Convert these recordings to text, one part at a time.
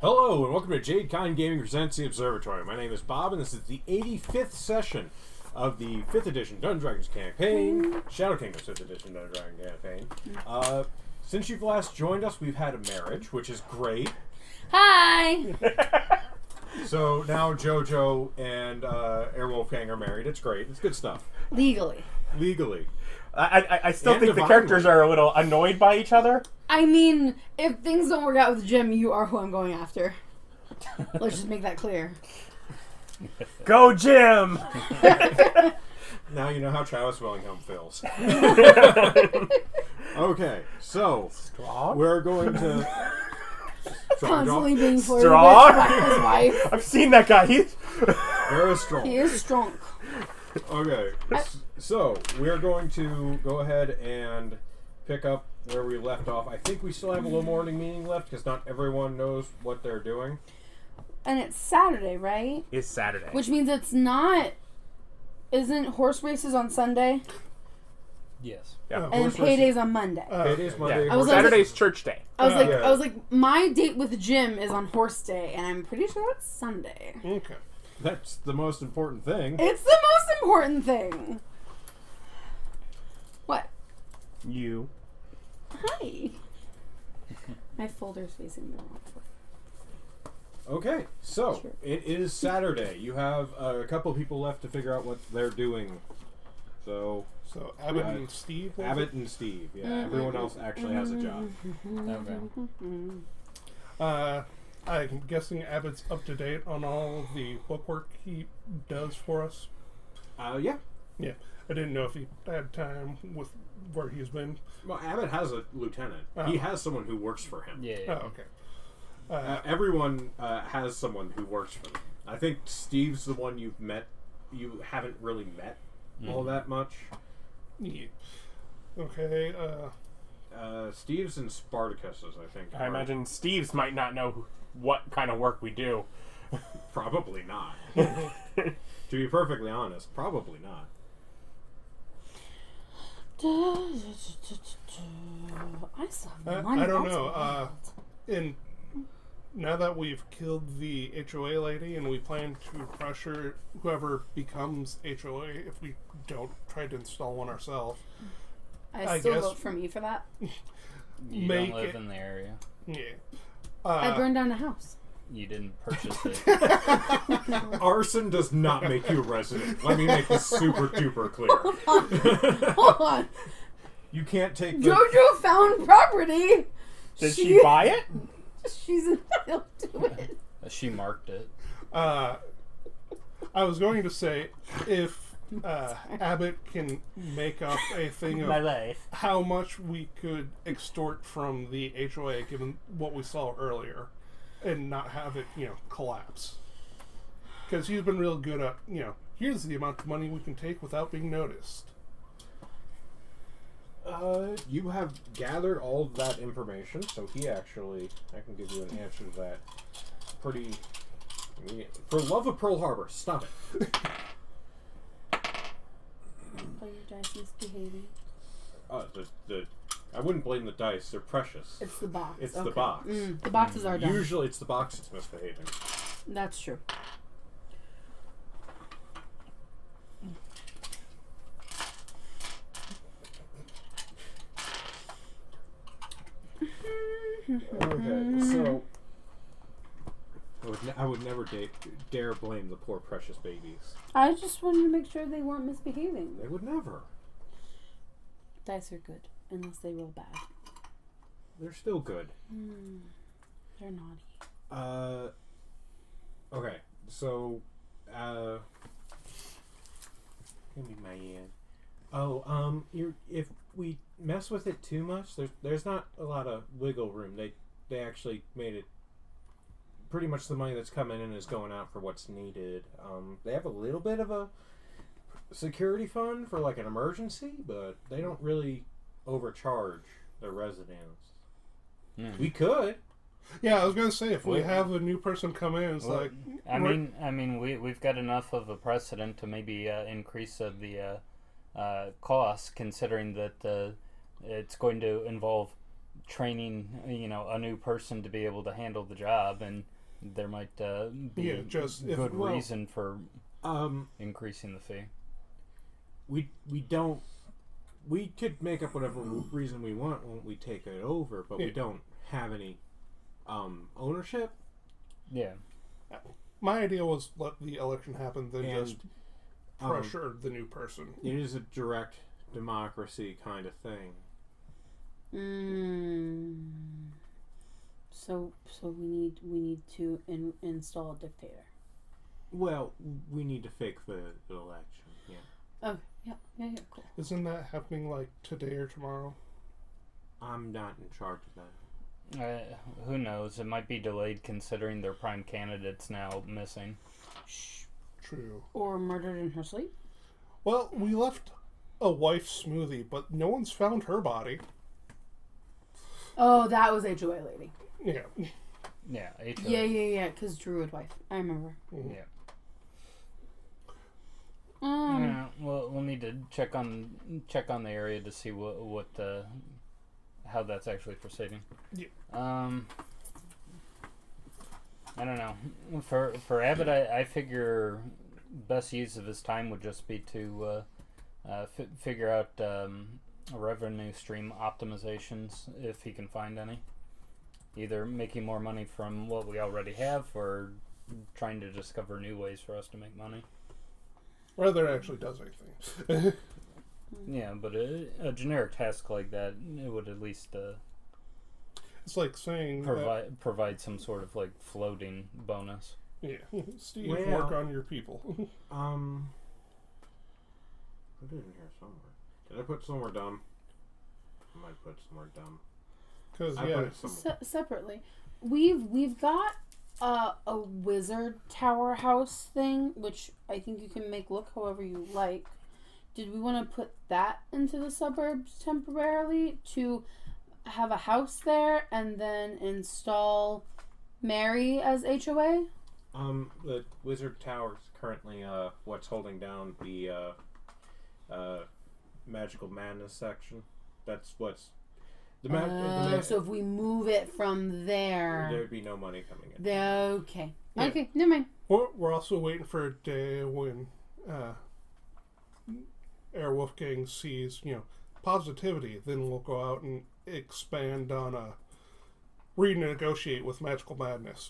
Hello, and welcome to Jade Kind Gaming Presents the Observatory. My name is Bob, and this is the 85th session of the 5th edition Dungeons & Dragons campaign, Shadow Kingdom's 5th edition Dungeons & Dragons campaign. Since you've last joined us, we've had a marriage, which is great. Hi! So now JoJo and Wolfgang are married. It's great. It's good stuff. Legally. I still And think the divinely. characters are a little annoyed by each other. I mean, if things don't work out with Jim, you are who I'm going after. Let's just make that clear. Go, Jim! Now you know how Travis Willingham feels. Okay, so Strong? we're going to... Constantly being flirted Strong? with by his wife. I've seen that guy. He's Very strong. He is strong. Okay, so we're going to go ahead and pick up where we left off. I think we still have a little morning meeting left because not everyone knows what they're doing. And it's Saturday, right? It's Saturday. Which means it's not... Isn't horse races on Sunday? Yes. Yeah. And Horse payday's on Monday. It is Monday. Yeah. I was like- Saturday's church day. I was yeah. I was like, my date with Jim is on horse day, and I'm pretty sure it's Sunday. Okay. That's the most important thing. It's the most important thing. What? You. Hi. My folder's facing the wrong way. Okay, so Sure. it is Saturday. You have a couple people left to figure out what they're doing. So Abbott and Steve? was Abbott and Steve. Yeah, everyone else actually has a job. Okay. I'm guessing Abbott's up to date on all of the bookwork he does for us. Yeah. Yeah, I didn't know if he had time with where he's been. Well, Abbott has a lieutenant. He has someone who works for him. Yeah. Oh, okay. Everyone has someone who works for them. I think Steve's the one you've met. You haven't really met all that much. Yeah. Okay. Steve's and Spartacus's, I think. I imagine Steve's might not know what kind of work we do. Probably not. To be perfectly honest, probably not. I still have money. I don't That's know. wild. And now that we've killed the HOA lady and we plan to pressure whoever becomes HOA if we don't try to install one ourselves. I I still guess- vote for me for that. You Make don't live it- in the area. Yeah. I burned down a house. You didn't purchase it. Arson does not make you a resident. Let me make this super duper clear. Hold on. You can't take the... JoJo found property. Did she buy it? She's entitled to it. She marked it. I was going to say if Abbott can make up a thing of life. how much we could extort from the HOA given what we saw earlier and not have it, collapse. Because he's been real good at, here's the amount of money we can take without being noticed. You have gathered all of that information, so he actually... I can give you an answer to that pretty... For love of Pearl Harbor, stop it. Oh, your dice misbehaving. I wouldn't blame the dice. They're precious. It's the box. It's the Okay. box. The boxes are done. Usually it's the box that's misbehaving. That's true. Okay, so... I would never dare blame the poor precious babies. I just wanted to make sure they weren't misbehaving. They would never. Dice are good, unless they roll bad. They're still good. They're naughty. Okay, so, give me my hand. Oh, if we mess with it too much, there's not a lot of wiggle room. They actually made it pretty much the money that's coming in is going out for what's needed. They have a little bit of a security fund for like an emergency, but they don't really overcharge their residents. We could. Yeah, I was going to say, if we have a new person come in, it's like... I mean, we've got enough of a precedent to maybe increase the costs, considering that it's going to involve training, a new person to be able to handle the job, and there might be Yeah, just if- good well, reason for increasing the fee. We don't. We could make up whatever reason we want when we take it over, but we don't have any ownership. Yeah. My idea was let the election happen, then And, just pressure the new person. It is a direct democracy kind of thing. So we need to install a dictator. Well, we need to fake the election. Yeah. Oh, yeah, cool. Isn't that happening like today or tomorrow? I'm not in charge of that. Who knows? It might be delayed considering their prime candidate's now missing. True. Or murdered in her sleep. Well, we left a wife smoothie, but no one's found her body. Oh, that was HOA lady. Yeah. Yeah. Yeah. Because Druid wife. I remember. Yeah. Yeah, well, we'll need to check on the area to see what how that's actually proceeding. Yeah. I don't know. For Abbott, I figure best use of his time would just be to figure out revenue stream optimizations if he can find any. Either making more money from what we already have, or trying to discover new ways for us to make money. Whether it actually does anything. Yeah, but a generic task like that, it would at least It's like saying provide some sort of like floating bonus. Yeah, Steve, Well, work on your people. Put it in here somewhere. Did I put somewhere dumb? I might put somewhere dumb. Because I put it somewhere. Separately, we've got a wizard tower house thing, which I think you can make look however you like. Did we want to put that into the suburbs temporarily to have a house there and then install Mary as HOA? The wizard tower is currently what's holding down the magical madness section. That's what's so if we move it from there, there'd be no money coming in. Okay. Yeah. Okay, never mind. We're also waiting for a day when Wolfgang sees, positivity. Then we'll go out and expand on renegotiate with magical madness.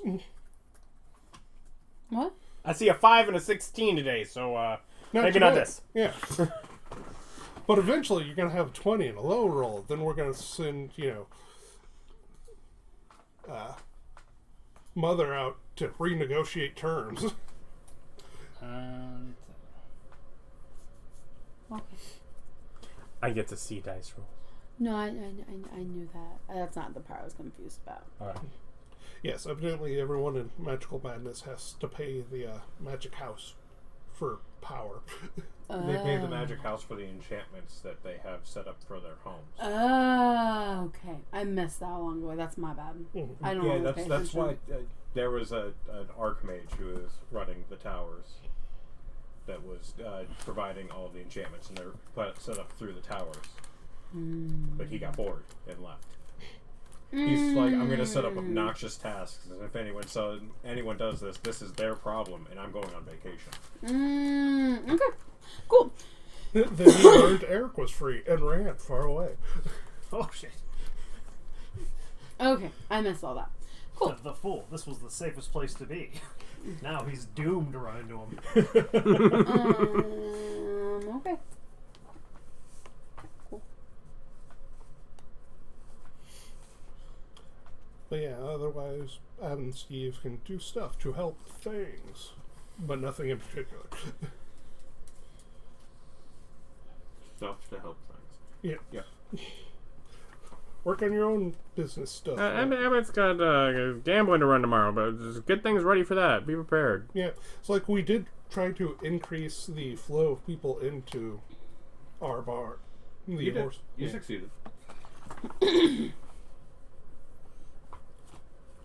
What? I see a 5 and a 16 today, so maybe not this. Yeah. But eventually you're going to have a 20 and a low roll. Then we're going to send, Mother out to renegotiate terms. Okay. I get to see dice roll. No, I knew that. That's not the part I was confused about. All right. Yes, evidently everyone in Magical Madness has to pay the magic house for power. They pay the magic house for the enchantments that they have set up for their homes. Oh, okay. I missed that along the way. That's my bad. I don't know. That's why there was an archmage who was running the towers that was providing all the enchantments, and they're set up through the towers. But he got bored and left. He's like, I'm going to set up obnoxious tasks, and if anyone does this, this is their problem, and I'm going on vacation. Okay, cool. Then he learned Eric was free and ran far away. Oh shit! Okay, I missed all that. Cool. The fool. This was the safest place to be. Now he's doomed to run into him. Okay. Cool. But yeah, otherwise, Adam and Steve can do stuff to help things, but nothing in particular. Stuff to help things. Yeah. Work on your own business stuff. Abbott's got gambling to run tomorrow, but just get things ready for that. Be prepared. Yeah, it's like we did try to increase the flow of people into our bar. You succeeded.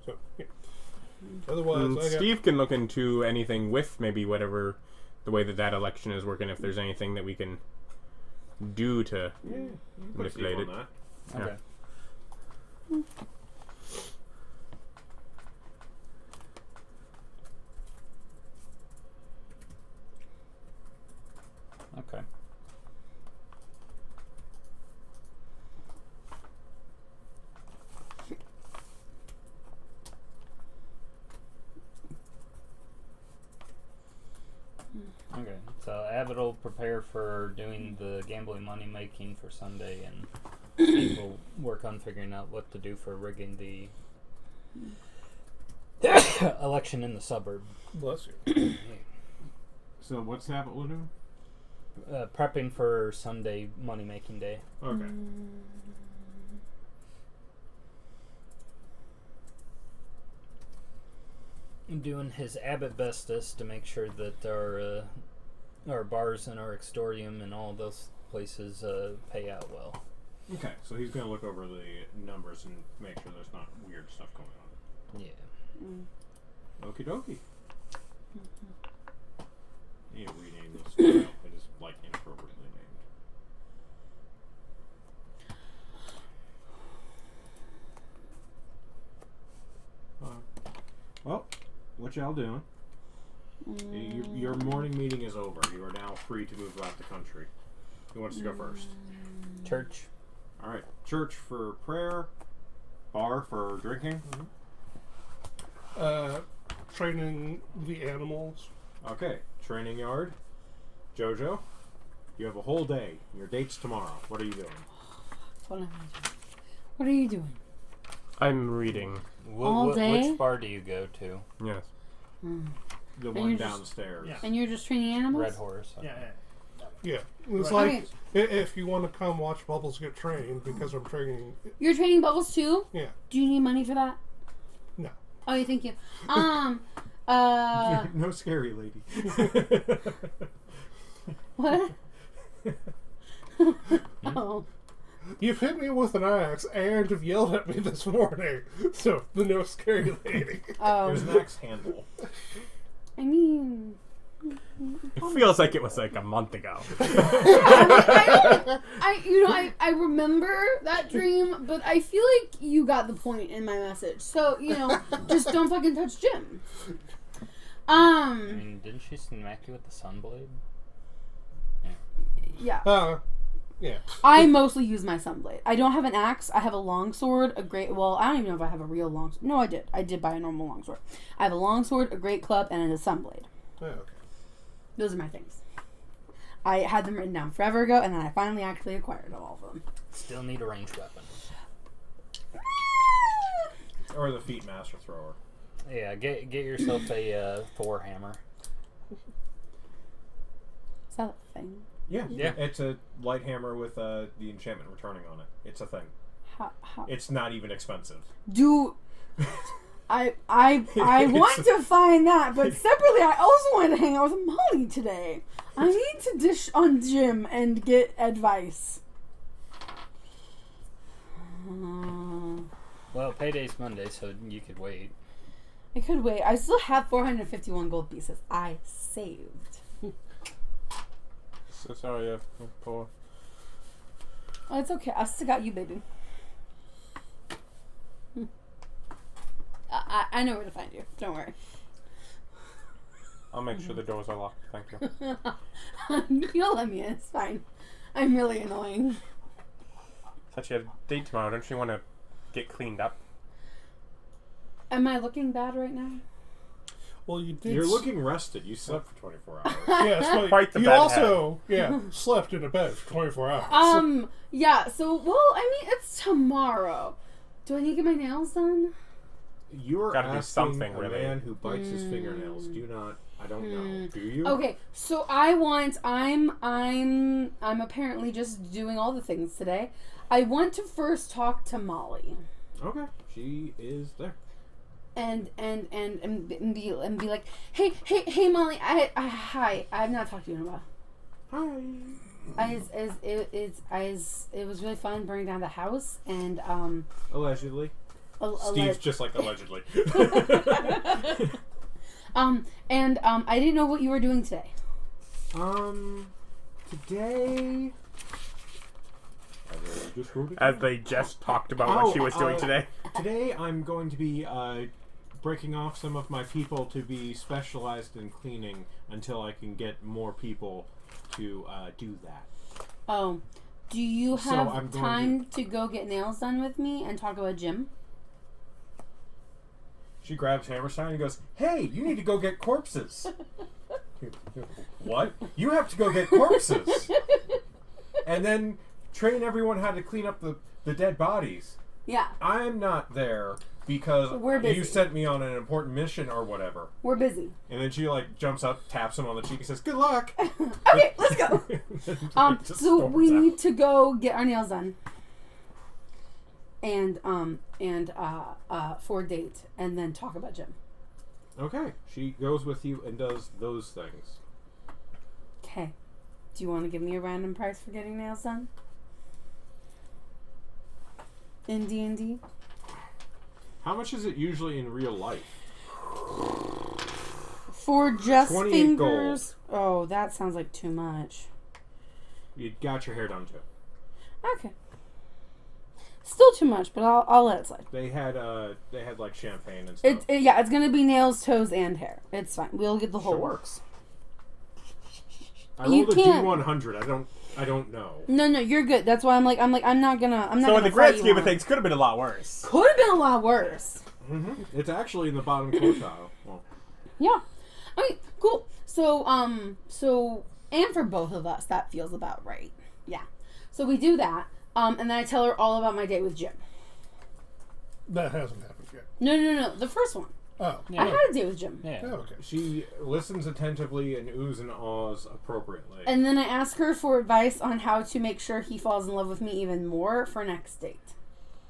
So, yeah. Otherwise, Steve can look into anything with maybe whatever the way that election is working. If there's anything that we can do to manipulate it. Okay. Abbott will prepare for doing the gambling money making for Sunday, and Steve will work on figuring out what to do for rigging the election in the suburb. Bless you. So what's happening with him? Prepping for Sunday money making day. Okay. Doing his Abbott bestest to make sure that our bars and our extordium and all those places pay out well. Okay, so he's going to look over the numbers and make sure there's not weird stuff going on. Yeah. Okie dokie. I need to rename this file. It is like inappropriately named. Well, what y'all doing? Your morning meeting is over. You are now free to move about the country. Who wants to go first? Church. All right, church for prayer, bar for drinking. Training the animals. Okay, training yard. Jojo, you have a whole day. Your date's tomorrow. What are you doing? What are you doing? I'm reading. All day? Which bar do you go to? Yes. The And one you're just- downstairs. Yeah. And you're just training animals? Red Horse. Okay. Yeah. Yeah. It's Right. like if you want to come watch Bubbles get trained because I'm training. You're training Bubbles too? Yeah. Do you need money for that? No. Oh, yeah, thank you. No scary lady. What? Oh. You've hit me with an axe and have yelled at me this morning. So, the no scary lady. There's an axe handle. I mean... It feels like it was like a month ago. I remember that dream, but I feel like you got the point in my message. So, just don't fucking touch Jim. I mean, didn't she smack you with the sunblade? Yeah. Yeah. I mostly use my sunblade. I don't have an axe. I have a longsword, I don't even know if I have a real longsword. No, I did. I did buy a normal longsword. I have a longsword, a great club, and a sunblade. Oh, okay. Those are my things. I had them written down forever ago, and then I finally actually acquired all of them. Still need a ranged weapon. Or the feet master thrower. Yeah, get yourself a Thor hammer. Is that a thing? Yeah. Yeah. It's a light hammer with the enchantment returning on it. It's a thing. How? It's not even expensive. I want to find that, but separately, I also wanted to hang out with Molly today. I need to dish on Jim and get advice. Well, payday's Monday, so you could wait. I could wait. I still have 451 gold pieces. I saved. So sorry, poor. Oh, it's okay. I still got you, baby. I know where to find you. Don't worry. I'll make sure the doors are locked. Thank you. You'll let me in. It's fine. I'm really annoying. Thought you had a date tomorrow. Don't you want to get cleaned up? Am I looking bad right now? Well, you did. You're looking rested. You slept for 24 hours. Yeah, so Quite the you bed also slept in a bed for 24 hours. Yeah, so, well, I mean, it's tomorrow. Do I need to get my nails done? You're Gotta do Mm. something, Asking a really. man who bites his fingernails. Do not. I don't know. Do you? Okay, so I'm apparently just doing all the things today. I want to first talk to Molly. Okay. She is there. And be like, hey Molly, hi, I have not talked to you in a while. Hi. It was really fun burning down the house, and Allegedly. Steve's just like allegedly. I didn't know what you were doing today. Today. As they just talked about what she was doing today. Today I'm going to be breaking off some of my people to be specialized in cleaning until I can get more people to do that. Oh, do you So have I'm going time to go get nails done with me and talk about Jim? She grabs Hammerstein and goes, "Hey, you need to go get corpses." What? You have to go get corpses. And then train everyone how to clean up the dead bodies. Yeah. I'm not there because We're busy. you sent me on an important mission or whatever. We're busy. And then she like jumps up, taps him on the cheek, and says, "Good luck." Okay, let's go. So we need to go get our nails done. And for a date, and then talk about Jim. Okay, she goes with you and does those things. Okay. Do you want to give me a random price for getting nails done? In D&D? How much is it usually in real life? For just 28 fingers? Oh, that sounds like too much. You got your hair done too. Okay. Still too much, but I'll let it slide. They had like champagne and stuff. Yeah, it's gonna be nails, toes, and hair. It's fine. We'll get the whole Sure. works. I You rolled a can't- D100. I don't know. No, you're good. That's why I'm not gonna. So in the grand scheme of things, could have been a lot worse. Could have been a lot worse. Mm-hmm. It's actually in the bottom quartile. Well, Yeah. Okay, cool. So, and for both of us, that feels about right. Yeah. So we do that, and then I tell her all about my date with Jim. That hasn't happened yet. No. The first one. Oh. I had a date with Jim. Yeah. Oh, okay. she listens attentively and oohs and ahs appropriately. And then I ask her for advice on how to make sure he falls in love with me even more for next date.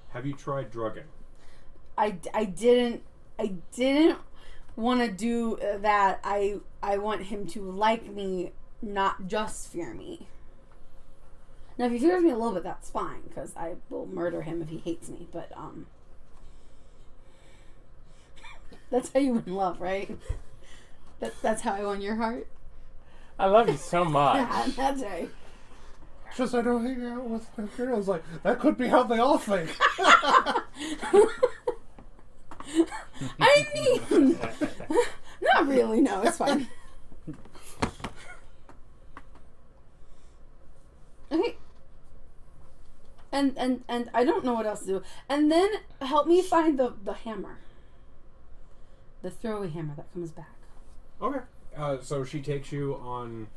Have you tried drugging? I didn't want to do that. I want him to like me, not just fear me. Now, if he fears me a little bit, that's fine, because I will murder him if he hates me. But that's how you win love, right? That's how I won your heart. I love you so much. Yeah, that's right. Just I don't hang out with my girls. Like, that could be how they all think. I mean, not really. No, it's fine. Okay. And I don't know what else to do. And then help me find the hammer. The throwaway hammer that comes back. Okay. So she takes you on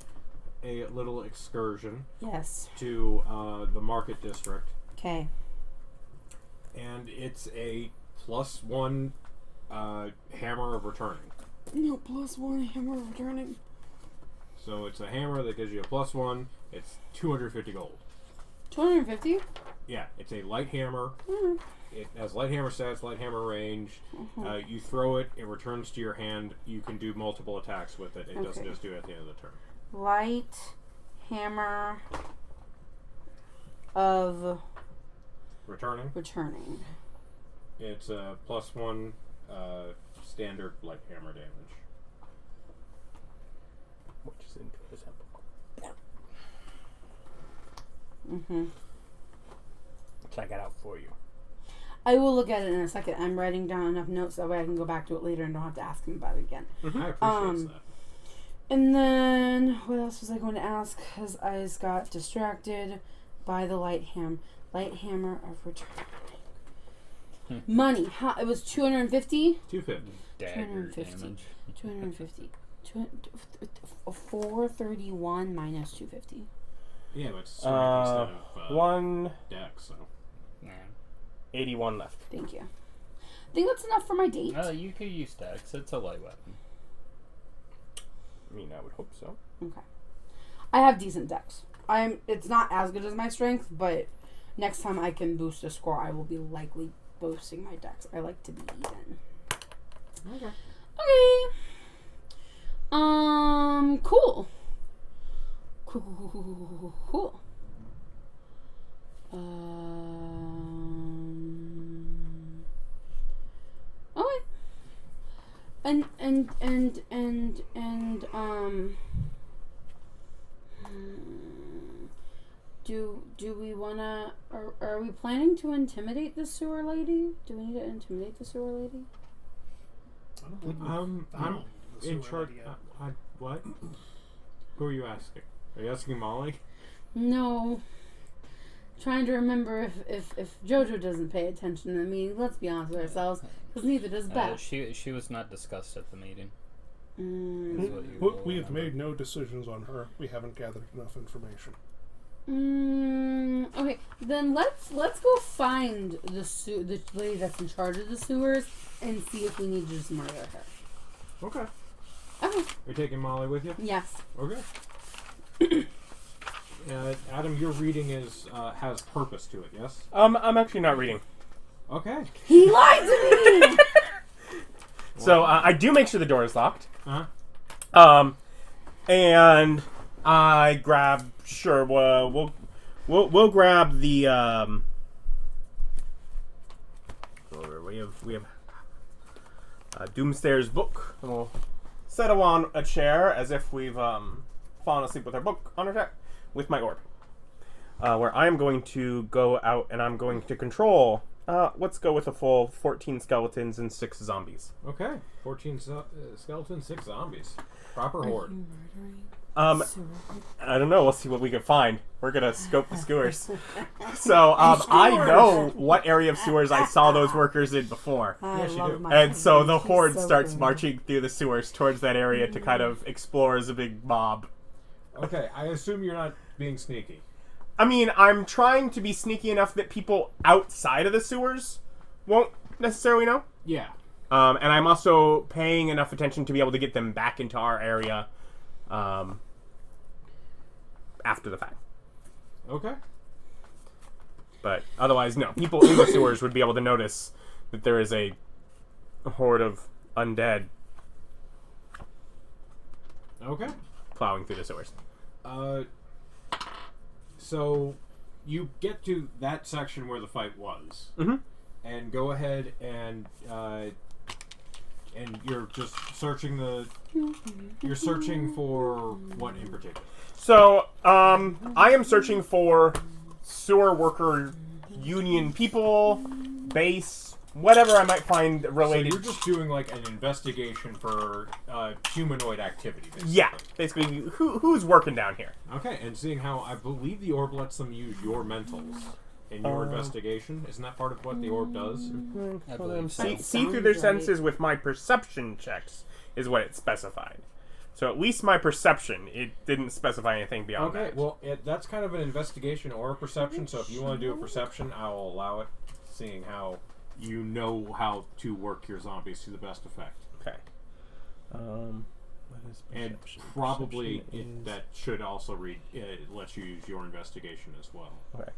a little excursion Yes. to the market district, Okay. and it's a +1 hammer of returning. No, +1 hammer returning. So it's a hammer that gives you a +1. It's 250 gold. 250? Yeah, it's a light hammer. Mm. It has light hammer stats, light hammer range. Mm-hmm. You throw it, it returns to your hand. You can do multiple attacks with it. It doesn't Okay. just do it at the end of the turn. Light hammer of Returning. It's a +1 standard light hammer damage. Which is into the sample. Mm-hmm. Check it out for you. I will look at it in a second. I'm writing down enough notes that way I can go back to it later and don't have to ask him about it again. I appreciate that. And then, what else was I going to ask? His eyes got distracted by the light hammer of returning. Money. It was 250? 250. Dagger 250. damage. 250. 431 minus 250. Yeah, but it's strength instead of 181 dex, so. Yeah. left. Thank you. I think that's enough for my date. You could use stacks. It's a light weapon. I mean, I would hope so. Okay. I have decent dex. It's not as good as my strength, but next time I can boost a score, I will be likely boosting my dex. I like to be even. Okay. Okay. Cool. Cool. Okay. Do we wanna? Are we planning to intimidate the sewer lady? Do we need to intimidate the sewer lady? I don't think I'm the in sewer charge. lady yet. What? Who are you asking? Are you asking Molly? No. Trying to remember if JoJo doesn't pay attention to me. Let's be honest with ourselves, because neither does Beth. She was not discussed at the meeting. is what you We have remember. made no decisions on her. We haven't gathered enough information. Okay, then let's go find the lady that's in charge of the sewers and see if we need to just murder her. Okay. Okay. You're taking Molly with you? Yes. Okay. Adam, your reading has purpose to it, yes? I'm actually not reading. Okay. He lied to me. So I do make sure the door is locked. Uh-huh. And I grab. Sure, we'll grab the. We have Doomstayer's book. And we'll settle on a chair as if we've fallen asleep with our book on our chair with my orb. Where I am going to go out and I'm going to control. Let's go with a full 14 skeletons and 6 zombies. Okay. 14 skeletons, 6 zombies. Proper horde. I don't know. We'll see what we can find. We're gonna scope the sewers. So I know what area of sewers I saw those workers in before, Yes, you do. and so the horde starts marching through the sewers towards that area to kind of explore as a big mob. Okay, I assume you're not being sneaky. I mean, I'm trying to be sneaky enough that people outside of the sewers won't necessarily know. Yeah. And I'm also paying enough attention to be able to get them back into our area after the fact. Okay. But otherwise, no. People in the sewers would be able to notice that there is a horde of undead Okay. plowing through the sewers. So you get to that section where the fight was, and go ahead and you're just searching You're searching for what in particular? So, I am searching for sewer worker union people, base, whatever I might find related. So you're just doing like an investigation for humanoid activity, basically. Yeah, basically, who's working down here? Okay, and seeing how I believe the orb lets them use your mentals in your investigation. Isn't that part of what the orb does? I believe so. See through their senses with my perception checks is what it specified. So at least my perception, it didn't specify anything beyond Okay, that. well, that's kind of an investigation or a perception, so if you want to do a perception, I will allow it, seeing how you know how to work your zombies to the best effect. Okay. What is And perception? probably Perception that should also let you use your investigation as well. Okay.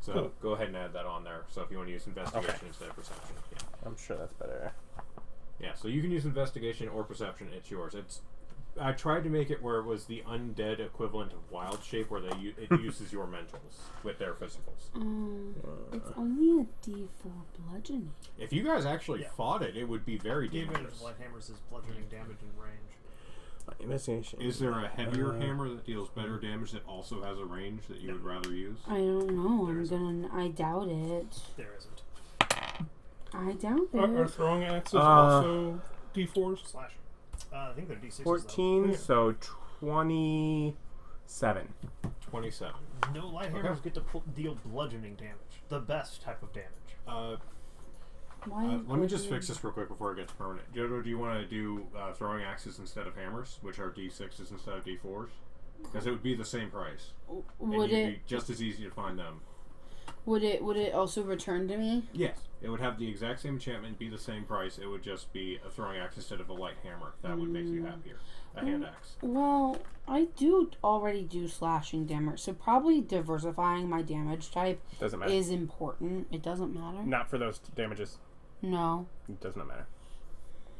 So Cool. go ahead and add that on there. So if you want to use investigation instead of perception. Yeah. I'm sure that's better. Yeah, so you can use investigation or perception. It's yours. I tried to make it where it was the undead equivalent of wild shape, where it uses your mentals with their physicals. It's only a D4 bludgeoning. If you guys actually fought it, it would be very The advantage dangerous. of light hammers is bludgeoning damage in range. Investigation. Is there a heavier hammer that deals better damage that also has a range that you would rather use? I don't know. I doubt it. There isn't. I doubt Are it. throwing axes also D4s? Slash. I think they're D6s. 14, so 27. 27. Though. No light hammers get to deal bludgeoning damage. The best type of damage. Why Let me just fix this real quick before it gets permanent. Jodo, do you want to do throwing axes instead of hammers, which are D6s instead of D4s? Because it would be the same price. Would and you'd it be just as easy to find them. would it also return to me? Yes. It would have the exact same enchantment, be the same price. It would just be a throwing axe instead of a light hammer. That would make you happier. A hand axe. Well, I do already do slashing damage, so probably diversifying my damage type Doesn't matter. is important. It doesn't matter. Not for those damages. No. It does not matter.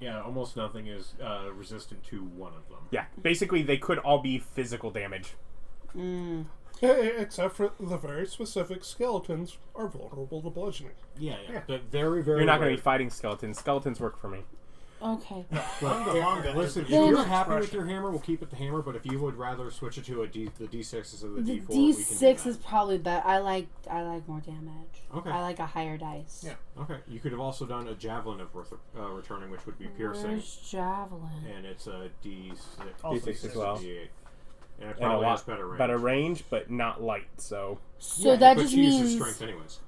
Yeah, almost nothing is resistant to one of them. Yeah, basically they could all be physical damage. Except for the very specific skeletons are vulnerable to bludgeoning. Yeah. But very, very You're not going rare. to be fighting skeletons. Skeletons work for me. Okay. Listen, if Then- you're happy with your hammer, we'll keep it the hammer. But if you would rather switch it to the D6s or the D4, The we can do D6 that. is probably better. I like more damage. Okay. I like a higher dice. Yeah. Okay. You could have also done a javelin of returning, which would be piercing, Where's javelin? and it's a D6. Also D6 as well. D8. And it And a probably has lot better range. better range, but not light, so... So Yeah, that but just she uses means strength anyways.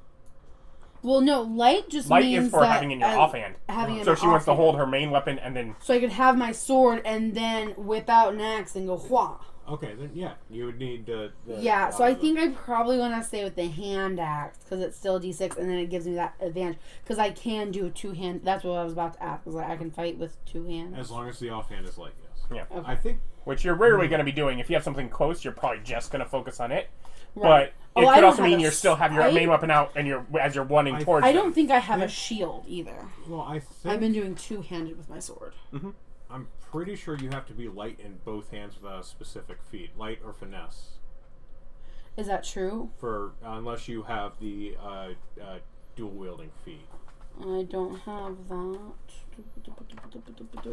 Well, no, light just Light means is for that having in your offhand. Having it So in she wants to offhand. hold her main weapon and then... So I could have my sword and then whip out an axe and go hua. Okay, then yeah, you would need the Yeah, so I think I probably want to stay with the hand axe because it's still D6 and then it gives me that advantage because I can do a two-hand. That's what I was about to ask. Is like I can fight with two hands. as long as the offhand is light, yes. Yeah. Okay. I think Which you're rarely going to be doing. If you have something close, you're probably just going to focus on it. Right. But Oh, it I could don't also have mean a you still have your fight. main weapon out and as you're running towards I them. don't think I have a shield either. well, I I've think been doing two-handed with my sword. I'm pretty sure you have to be light in both hands without a specific feat, light or finesse, Is that true? for unless you have the dual wielding feat. I don't have that.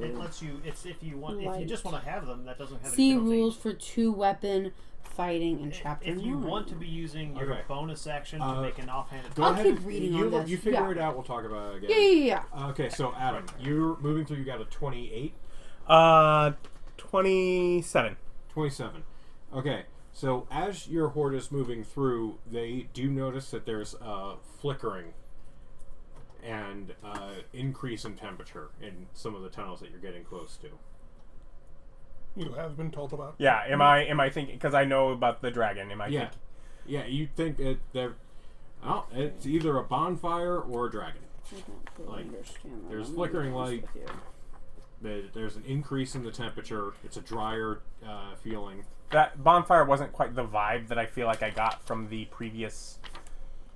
It lets you. It's if you want. If you Light. just want to have them, that doesn't have See any penalty. rules for two-weapon fighting in chapter If you 9. want to be using your Okay. bonus action to make an offhanded. Go I'll ahead. keep and- reading you, on this. You figure Yeah. it out. We'll talk about it again. Yeah. Okay, so Adam, you're moving through. You got a 28, 27. 27. Okay, so as your horde is moving through, they do notice that there's flickering and increase in temperature in some of the tunnels that you're getting close to. You have been told about. Yeah, am I thinking... Because I know about the dragon. Am I Yeah, thinking... yeah. You think that they're... Oh, it's either a bonfire or a dragon. I don't really Like, understand that. there's I'm flickering gonna be light. honest with you. There's an increase in the temperature. It's a drier feeling. That bonfire wasn't quite the vibe that I feel like I got from the previous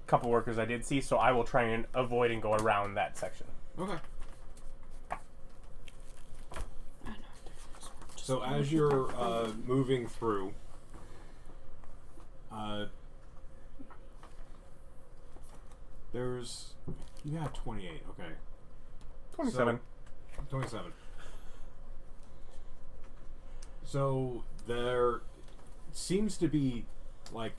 couple workers I did see, so I will try and avoid and go around that section. Okay. So as you're moving through, there's... You got 28, okay. 27. 27. So there seems to be, like...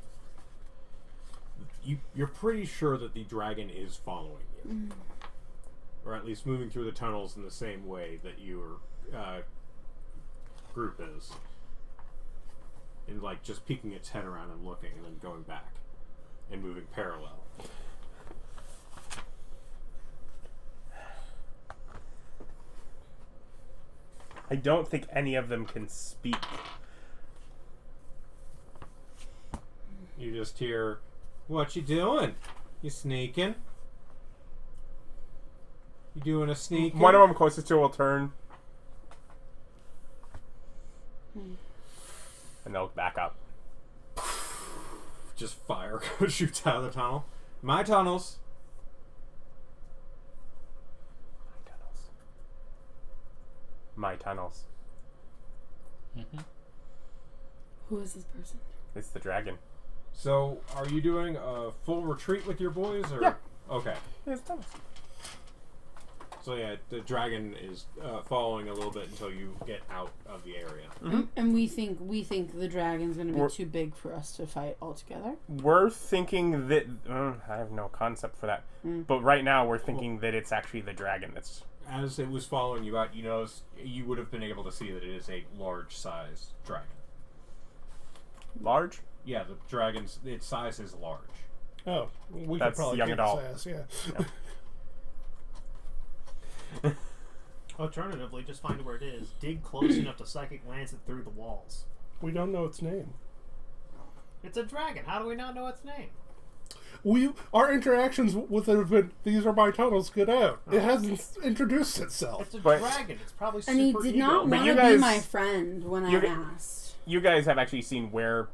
You're pretty sure that the dragon is following you. Or at least moving through the tunnels in the same way that your group is. And like just peeking its head around and looking and then going back. And moving parallel. I don't think any of them can speak. You just hear, "What you doing? You sneaking? You doing a sneaking?" One of them closest to will turn. And they'll back up. Just fire shoots out of the tunnel. My tunnels. My tunnels. Who is this person? It's the dragon. So, are you doing a full retreat with your boys, or? Yeah. Okay. It's tunnels. So yeah, the dragon is following a little bit until you get out of the area. And we think the dragon's going to be We're- too big for us to fight all together. We're thinking that... I have no concept for that. But right now, we're thinking that it's actually the dragon that's... As it was following you out, you would have been able to see that it is a large-sized dragon. Large? Yeah, the dragon's its size is large. Oh, we That's could probably young kick adult. his ass, yeah. Alternatively, just find where it is. Dig close enough to psychic lance it through the walls. We don't know its name. It's a dragon. How do we not know its name? Our interactions with it have been, these are my tunnels, get out. It hasn't introduced itself. It's a But- dragon. It's probably super And he did ego. not But want you to be guys- my friend when I you g- asked. You guys have actually seen where...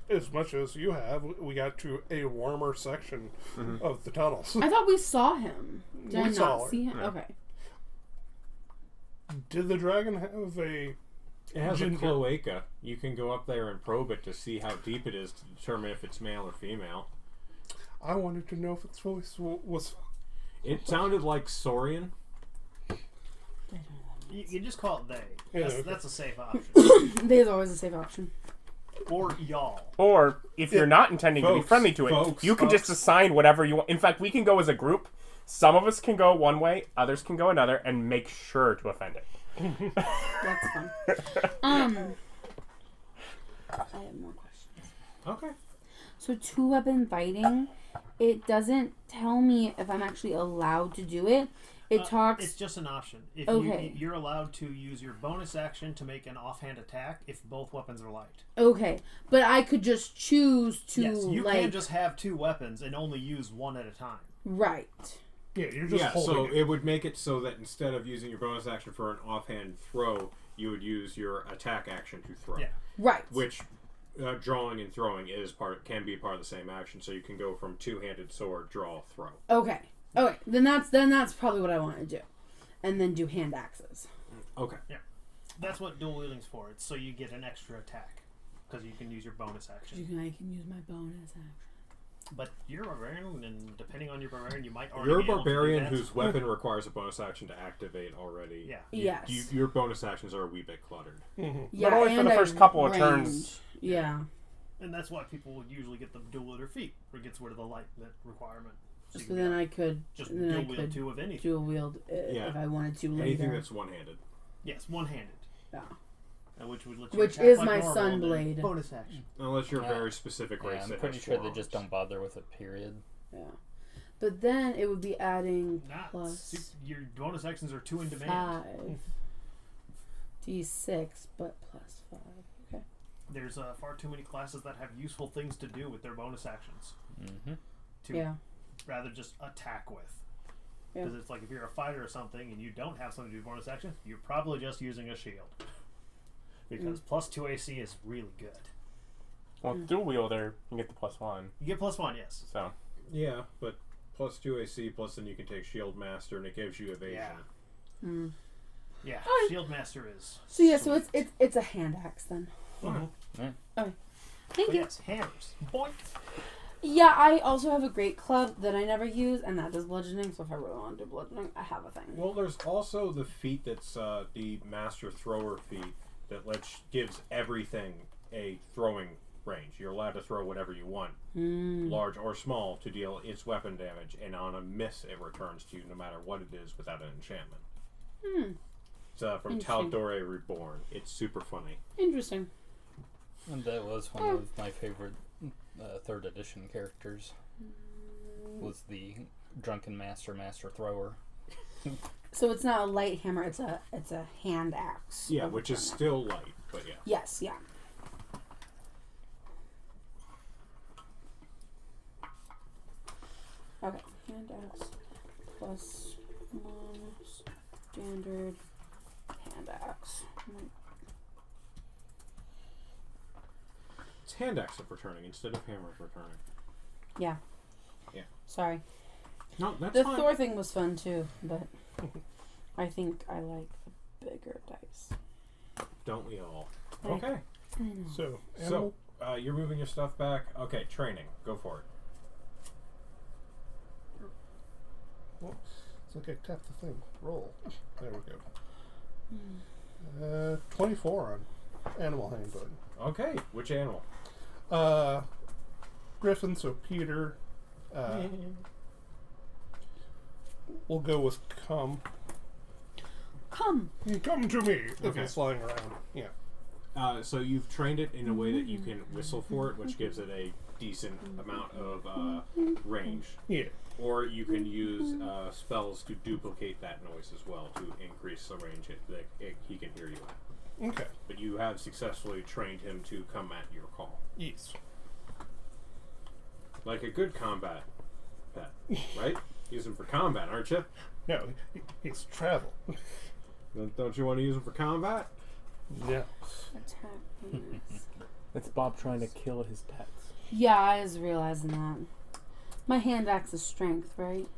As much as you have, we got to a warmer section of the tunnels. I thought we saw him. Did I We saw not her. see him? Yeah. Okay. Did the dragon have a... It has a Ginger. cloaca. You can go up there and probe it to see how deep it is to determine if it's male or female. I wanted to know if its voice was... It sounded like Saurian. You just call it they. Yeah, That's, okay. that's a safe option. There's always a safe option. Or y'all. Or, if you're not intending to be Folks, friendly to it, folks, you can just assign whatever you want. In fact, we can go as a group. Some of us can go one way, others can go another, and make sure to offend it. That's fun. I have more questions. Okay. So 2-weapon fighting, it doesn't tell me if I'm actually allowed to do it. It talks. It's just an option. If Okay. you're allowed to use your bonus action to make an offhand attack if both weapons are light. Okay, but I could just choose to Yes, you like can just have 2 weapons and only use one at a time. right. Yeah, you're just Yeah, holding so it. it would make it so that instead of using your bonus action for an offhand throw, you would use your attack action to throw. Yeah. Right. Which drawing and throwing can be part of the same action, so you can go from 2-handed sword, draw, throw. Okay. Okay. Then that's probably what I want to do, and then do hand axes. Okay. That's what dual wielding's for. It's so you get an extra attack because you can use your bonus action. I can use my bonus action. But you're a barbarian, and depending on your barbarian, you might already You're a be able to do barbarian that. whose weapon requires a bonus action to activate already. Yeah. Yes. Your bonus actions are a wee bit cluttered. Yeah, But only for and the I first couple of range. turns. Yeah. And that's why people would usually get the dual wielder feat, where it gets rid of the light requirement. So you can then be I could just then I dual wield could 2 of anything. dual wield if I wanted to later. Anything that's one-handed. Yes, one-handed. Yeah. Which would let you Which attack is like my normal sun and then blade. bonus action. Unless you're a Yeah. very specific race I'm that pretty has sure 4 they just arms. don't bother with it, period. Yeah. But then it would be adding plus Your bonus actions are 2 in demand. 5 d6, but plus 5. Okay. There's far too many classes that have useful things to do with their bonus actions. Mm-hmm. To Yeah. rather just attack with. Yeah. Because it's like if you're a fighter or something and you don't have something to do with bonus action, you're probably just using a shield. Because plus 2 AC is really good. Well, dual wielder, you get the +1. You get +1, yes. So Yeah, but plus 2 AC, plus then you can take Shield Master, and it gives you evasion. Yeah. Yeah, Shield Master is. So yeah, so it's a hand axe then. Mhm. Okay. Thank But you. yes, hammers. Boink. Yeah, I also have a great club that I never use, and that does bludgeoning. So if I really want to do bludgeoning, I have a thing. Well, there's also the feat that's the Master Thrower feat that gives everything a throwing range. You're allowed to throw whatever you want, large or small, to deal its weapon damage, and on a miss, it returns to you no matter what it is without an enchantment. It's from Interesting. Taldore Reborn. It's super funny. Interesting. And that was one of my favorite 3rd edition characters. Was the Drunken Master Thrower. So it's not a light hammer; it's a hand axe. Yeah, which is still light, but yeah. Yes. Yeah. Okay, hand axe plus 1 standard hand axe. It's hand axe of returning instead of hammer of returning. Yeah. Yeah. Sorry. No, that's The fine. Thor thing was fun too, but I think I like the bigger dice. Don't we all? Right. Okay. I know. So, animal. So, you're moving your stuff back. Okay, training. Go for it. Well, it's like I tapped the thing. Roll. There we go. 24 on animal handling. Okay, which animal? Griffin, so Peter. We'll go with come. Come. Come to me if Okay. it's flying around. Yeah. So you've trained it in a way that you can whistle for it, which gives it a decent amount of range. Yeah. Or you can use spells to duplicate that noise as well to increase the range that he can hear you at. Okay. But you have successfully trained him to come at your call. Yes. Like a good combat pet, right? Use him for combat, aren't you? No, he's travel. Don't you want to use him for combat? Yeah. Attack bonus. It's Bob trying to kill his pets. Yeah, I was realizing that. My hand axe is strength, right?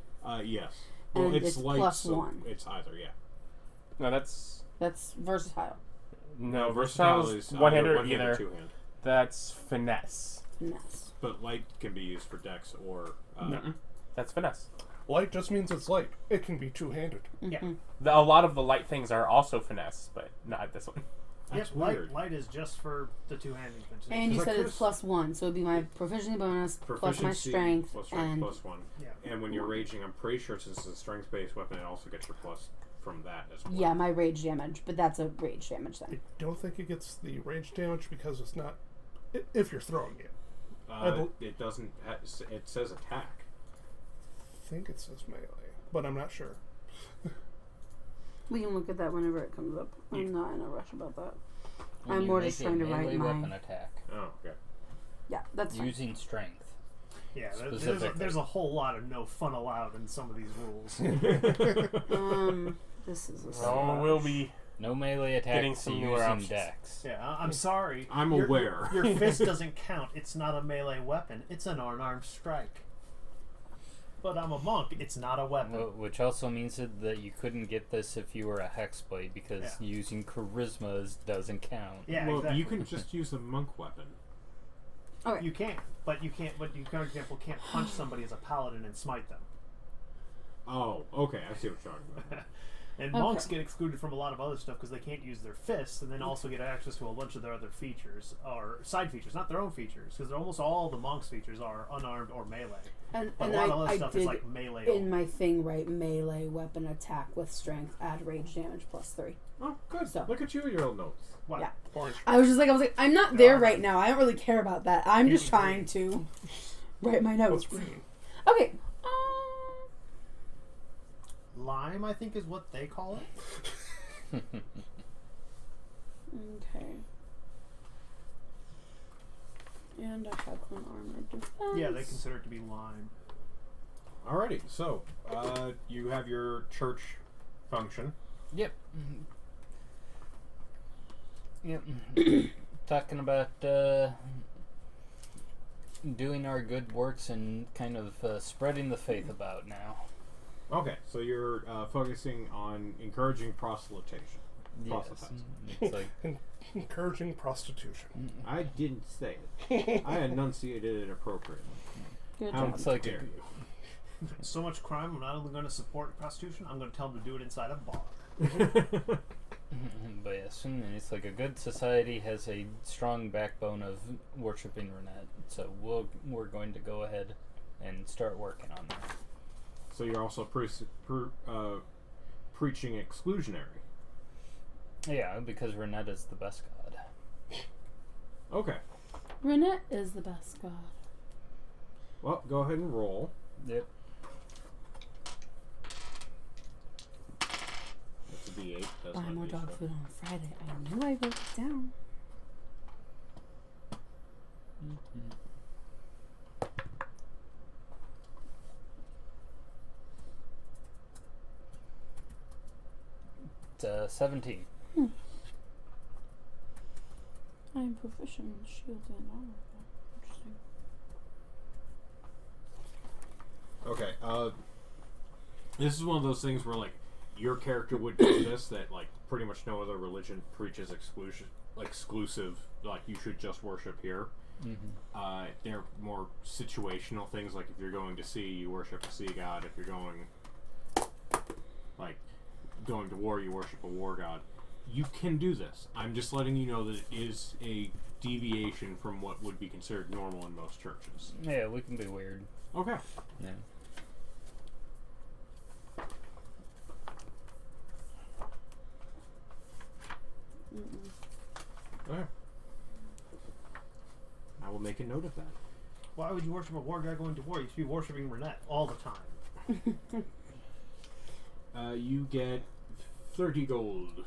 Yes. Well, And it's it's light, plus so 1. it's either, yeah. no, that's That's versatile. no versatile versatile is one-hander one-hand or either. two-hand. That's finesse. Finesse. But light can be used for dex or... That's finesse. Light just means it's light. It can be two-handed. Yeah. A lot of the light things are also finesse, but not this one. That's Yes, light, weird. light is just for the two-handed things. And you Because I said it's could've- plus 1, so it'd be my proficiency bonus plus my Proficiency strength plus strength and plus 1. Yeah. And when you're raging, I'm pretty sure since it's a strength-based weapon, it also gets your plus from that as well. yeah, my rage damage, but that's a rage damage I thing. don't think it gets the rage damage because it's not. If you're throwing it. It doesn't. It says attack. I think it says melee, but I'm not sure. We can look at that whenever it comes up. I'm not in a rush about that. When I'm you more make just a trying to melee write weapon mine. attack Oh, okay. Yeah, that's fine. using strength. Yeah, Specifically. there's a whole lot of no fun allowed in some of these rules. This is a So we'll be No melee Getting attacks some newer using options. dex. Yeah, I'm sorry. I'm Your- aware. Your fist doesn't count. It's not a melee weapon. It's an unarmed strike. But I'm a monk. It's not a weapon. Which also means that you couldn't get this if you were a hexblade because using charisma doesn't count. Yeah, Well, exactly. you can just use a monk weapon. Okay. You can, but you can't. But you, for example, can't punch somebody as a paladin and smite them. Oh, okay. I see what you're talking about. And monks get excluded from a lot of other stuff because they can't use their fists, and then also get access to a bunch of their other features or side features, not their own features, because almost all the monks' features are unarmed or melee. And But a lot of other I stuff did is like melee. in my thing right melee weapon attack with strength, add rage damage +3. Oh, good. So- Look at you, your little notes. What? Yeah. Orange. I was like, I'm not there right now. I don't really care about that. I'm just trying to write my notes. What's green? Okay. Lime, I think, is what they call it. Okay. And I have one armored defense. Yeah, they consider it to be lime. Alrighty, so you have your church function. Yep. Yep. Talking about doing our good works and kind of spreading the faith about now. Okay, so you're focusing on encouraging proselytization. Yes. It's like Encouraging prostitution. I didn't say it. I enunciated it appropriately. Good How job. it's like dare you? So much crime, I'm not only going to support prostitution, I'm going to tell them to do it inside a bar. but yes, and it's like a good society has a strong backbone of worshiping Renette. So we're going to go ahead and start working on that. So you're also preaching exclusionary. Yeah, because Renette is the best god. Okay. Renette is the best god. Well, go ahead and roll. Yep. That's a D8. That's Buy not more D6. dog food on Friday. I knew I wrote it down. It's 17. I am proficient in shield and armor. Interesting. Okay. This is one of those things where, like, your character would do this, that, like, pretty much no other religion preaches exclusive, like, you should just worship here. Mm-hmm. They're more situational things, like if you're going to sea, you worship a sea god. If you're going to war, you worship a war god. You can do this. I'm just letting you know that it is a deviation from what would be considered normal in most churches. Yeah, we can be weird. Okay. Yeah. Okay. I will make a note of that. Why would you worship a war guy going to war? You should be worshiping Renette all the time. You get 30 gold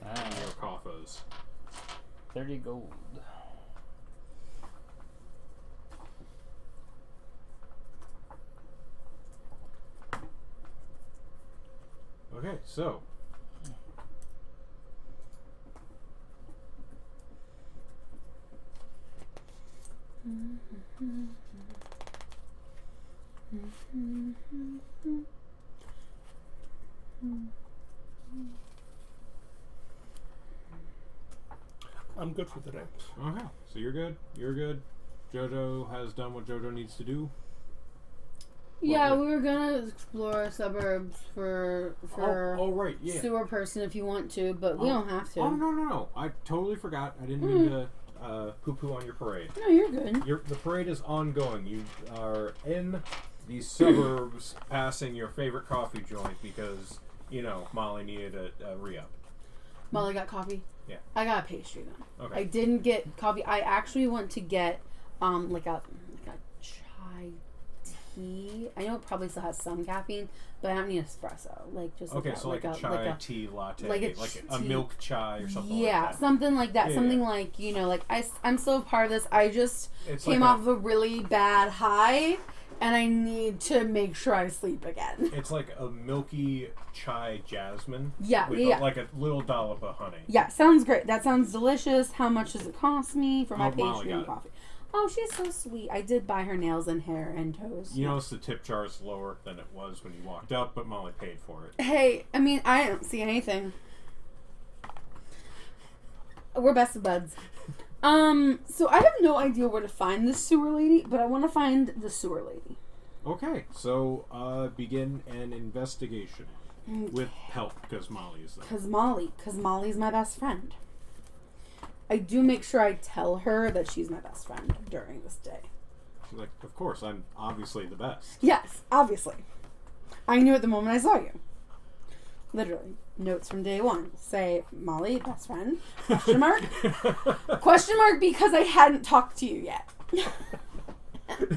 Ah, on your coffers. 30 gold. Okay, so I'm good for today. okay, so you're good. You're good. Jojo has done what Jojo needs to do. Yeah, What- we were gonna explore suburbs for Oh, right, yeah. sewer person if you want to, but we don't have to. Oh no! I totally forgot. I didn't mean to poo-poo on your parade. No, you're good. The parade is ongoing. You are in the suburbs, passing your favorite coffee joint because Molly needed a re-up. Molly got coffee. Yeah. I got a pastry then. Okay. I didn't get coffee. I actually went to get like a chai tea. I know it probably still has some caffeine, but I don't need espresso. Like just Okay, so like a chai tea latte, like a tea. milk chai or something Yeah, like that. something like that. Yeah, something yeah. like, you know, like I'm still a part of this. I just It's came like off of a really bad high, and I need to make sure I sleep again. It's like a milky chai jasmine. Yeah, with yeah. like a little dollop of honey. Yeah, sounds great. That sounds delicious. How much does it cost me for my Oh, Molly pastry and got it. coffee? Oh, she's so sweet. I did buy her nails and hair and toes. You notice the tip jar is lower than it was when you walked up, but Molly paid for it. Hey, I mean, I don't see anything. We're best of buds. So I have no idea where to find this sewer lady, but I want to find the sewer lady. Okay, so begin an investigation with help because Molly is there. Cause Molly's my best friend. I do make sure I tell her that she's my best friend during this day. She's like, of course, I'm obviously the best. Yes, obviously. I knew it the moment I saw you. Literally. Notes from day one. Say, Molly, best friend, question mark? Question mark because I hadn't talked to you yet.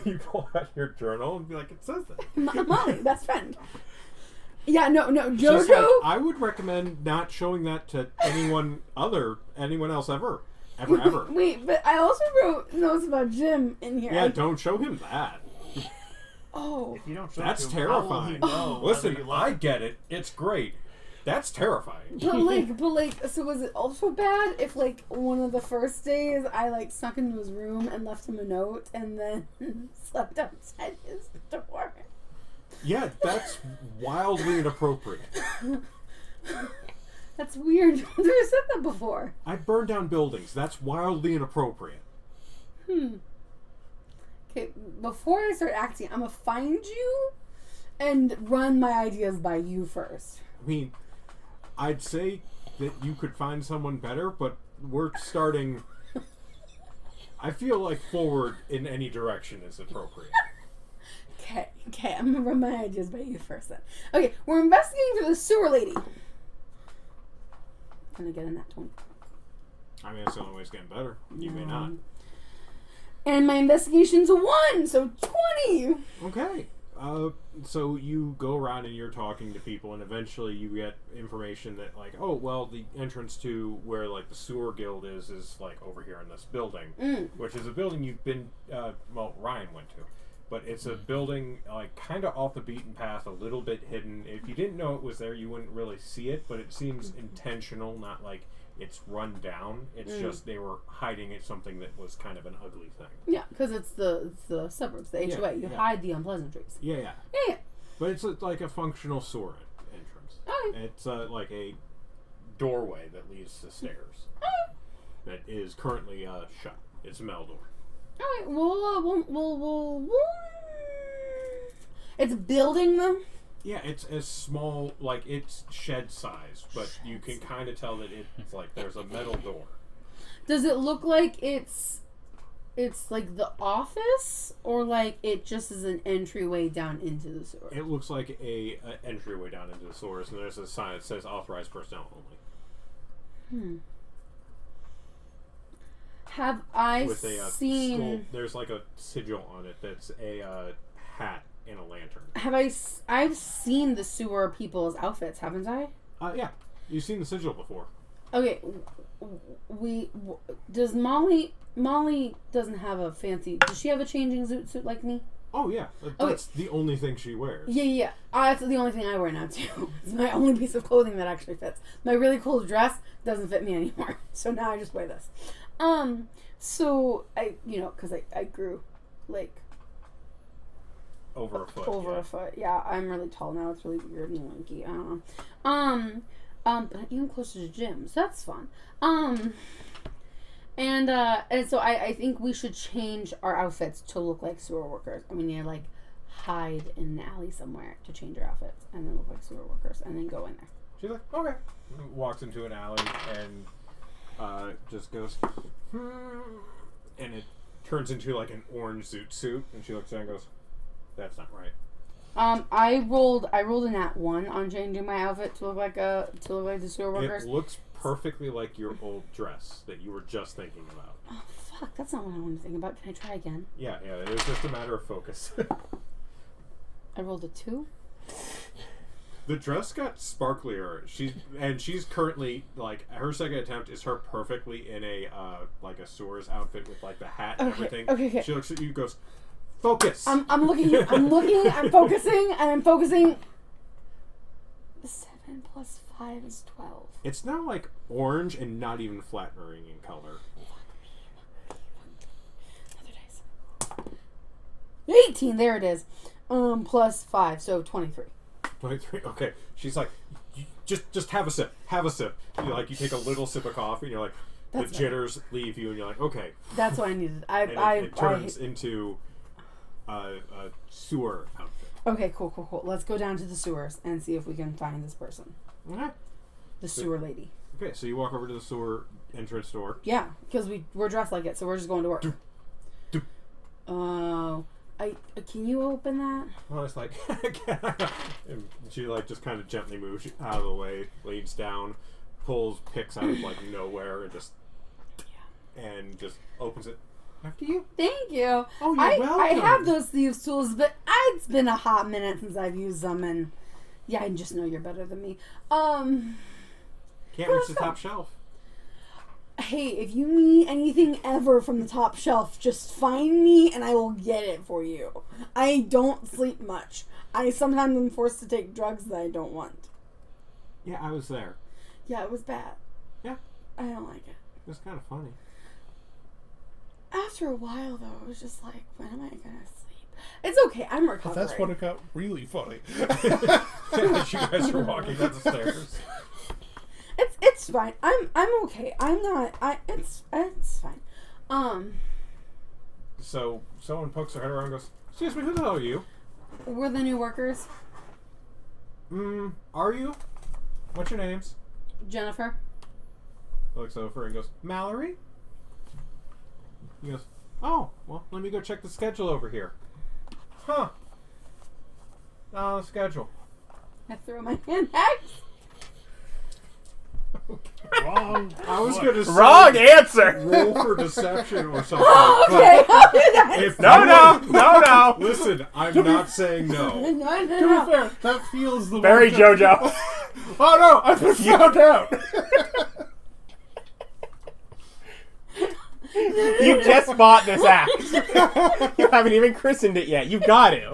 You pull out your journal and be like, it says that. Molly, best friend. Yeah, no, Just like, Jojo. I would recommend not showing that to anyone else ever. Wait, but I also wrote notes about Jim in here. Yeah, don't show him that. Oh. If you don't show That's it to him, how will he terrifying. know Listen, whether you love I him? get it. It's great. That's terrifying. But like, so was it also bad if, like, one of the first days I, like, snuck into his room and left him a note and then slept outside his door? Yeah, that's wildly inappropriate. That's weird. I've never said that before. I burn down buildings. That's wildly inappropriate. Okay, before I start acting, I'm gonna find you and run my ideas by you first. I mean, I'd say that you could find someone better, but we're starting... I feel like forward in any direction is appropriate. Okay, I'm gonna run my ideas by you first then. Okay, we're investigating for the sewer lady. Gonna get in that 20. I mean, that's the only way it's getting better. You may not. And my investigation's a 1, so 20! Okay. So you go around and you're talking to people, and eventually you get information that, like, oh, well, the entrance to where, like, the sewer guild is like, over here in this building, which is a building you've been, Ryan went to. But it's a building, like, kind of off the beaten path, a little bit hidden. If you didn't know it was there, you wouldn't really see it, but it seems intentional, not like it's run down. It's just they were hiding it, something that was kind of an ugly thing. Yeah, because it's the suburbs, the HOA. You hide the unpleasantries. Yeah. Yeah. But it's like a functional sewer entrance. Okay. It's like a doorway that leads to stairs that is currently shut. It's a metal door. Alright, we'll it's building them? Yeah, it's as small, like, it's shed size, but you can kind of tell that it's like there's a metal door. Does it look like it's like the office, or like it just is an entryway down into the sewer? It looks like a entryway down into the sewers, and there's a sign that says authorized personnel only. Have I With a seen... skull, there's like a sigil on it that's a hat and a lantern. I've seen the sewer people's outfits, haven't I? Yeah, you've seen the sigil before. Okay, does Molly doesn't have a fancy... Does she have a changing suit like me? Oh yeah, that's the only thing she wears. Yeah. That's the only thing I wear now too. It's my only piece of clothing that actually fits. My really cool dress doesn't fit me anymore, so now I just wear this. So I, because I grew like over a foot. a foot. Yeah, I'm really tall now. It's really weird and winky. I don't know. But even closer to Jim, so that's fun. And so I think we should change our outfits to look like sewer workers. I mean, like hide in an alley somewhere to change our outfits and then look like sewer workers and then go in there. She's like, okay. Walks into an alley and just goes, and it turns into like an orange zoot suit, and she looks at it and goes, that's not right. I rolled a nat 1 on changing my outfit to look like the sewer workers. It looks perfectly like your old dress that you were just thinking about. Oh, Fuck, that's not what I want to think about. Can I try again? Yeah, it was just a matter of focus. I rolled a 2. The dress got sparklier. She's currently like her second attempt is her perfectly in a like a Soares outfit with like the hat and everything. Okay. She looks at you, goes, "Focus." I'm looking. I'm focusing, and I'm focusing. 7 plus 5 is 12. It's now like orange and not even flattering in color. Another dice. 18. There it is. Plus 5, so 23. 23. Okay. She's like, just have a sip. Have a sip. You take a little sip of coffee, and you're like, That's the jitters leave you, and you're like, okay. That's what I needed. And it turns into a sewer outfit. Okay, cool. Let's go down to the sewers and see if we can find this person. Okay. The sewer lady. Okay, so you walk over to the sewer entrance door. Yeah, because we're dressed like it, so we're just going to work. Oh. Can you open that? Well, it's like, and she just kind of gently moves out of the way, leans down, picks out of nowhere, and just opens it. After you. Thank you. Oh, you're welcome. I have those thieves tools, but it's been a hot minute since I've used them, and yeah, I just know you're better than me. Can't reach the top shelf. Hey, if you need anything ever from the top shelf, just find me and I will get it for you. I don't sleep much. I sometimes am forced to take drugs that I don't want. Yeah, I was there. Yeah, it was bad. Yeah. I don't like it. It was kind of funny. After a while, though, it was just like, when am I gonna sleep? It's okay, I'm recovering. But that's when it got really funny. As you guys are walking down the stairs. It's fine. I'm okay. I'm not. It's fine. So someone pokes their head around and goes, "Excuse me, who the hell are you?" We're the new workers. Are you? What's your names? Jennifer. Looks over and goes, "Mallory?" He goes, "Oh, well, let me go check the schedule over here." Huh. The schedule. I throw my hand back. Wrong. I was going to say Wrong answer. roll for deception or something. Okay, I'll do that. If No. Listen, I'm not saying no. No. To be fair, that feels the Very one JoJo. Oh no, I've been found out. You just bought this axe. You haven't even christened it yet. You've got it.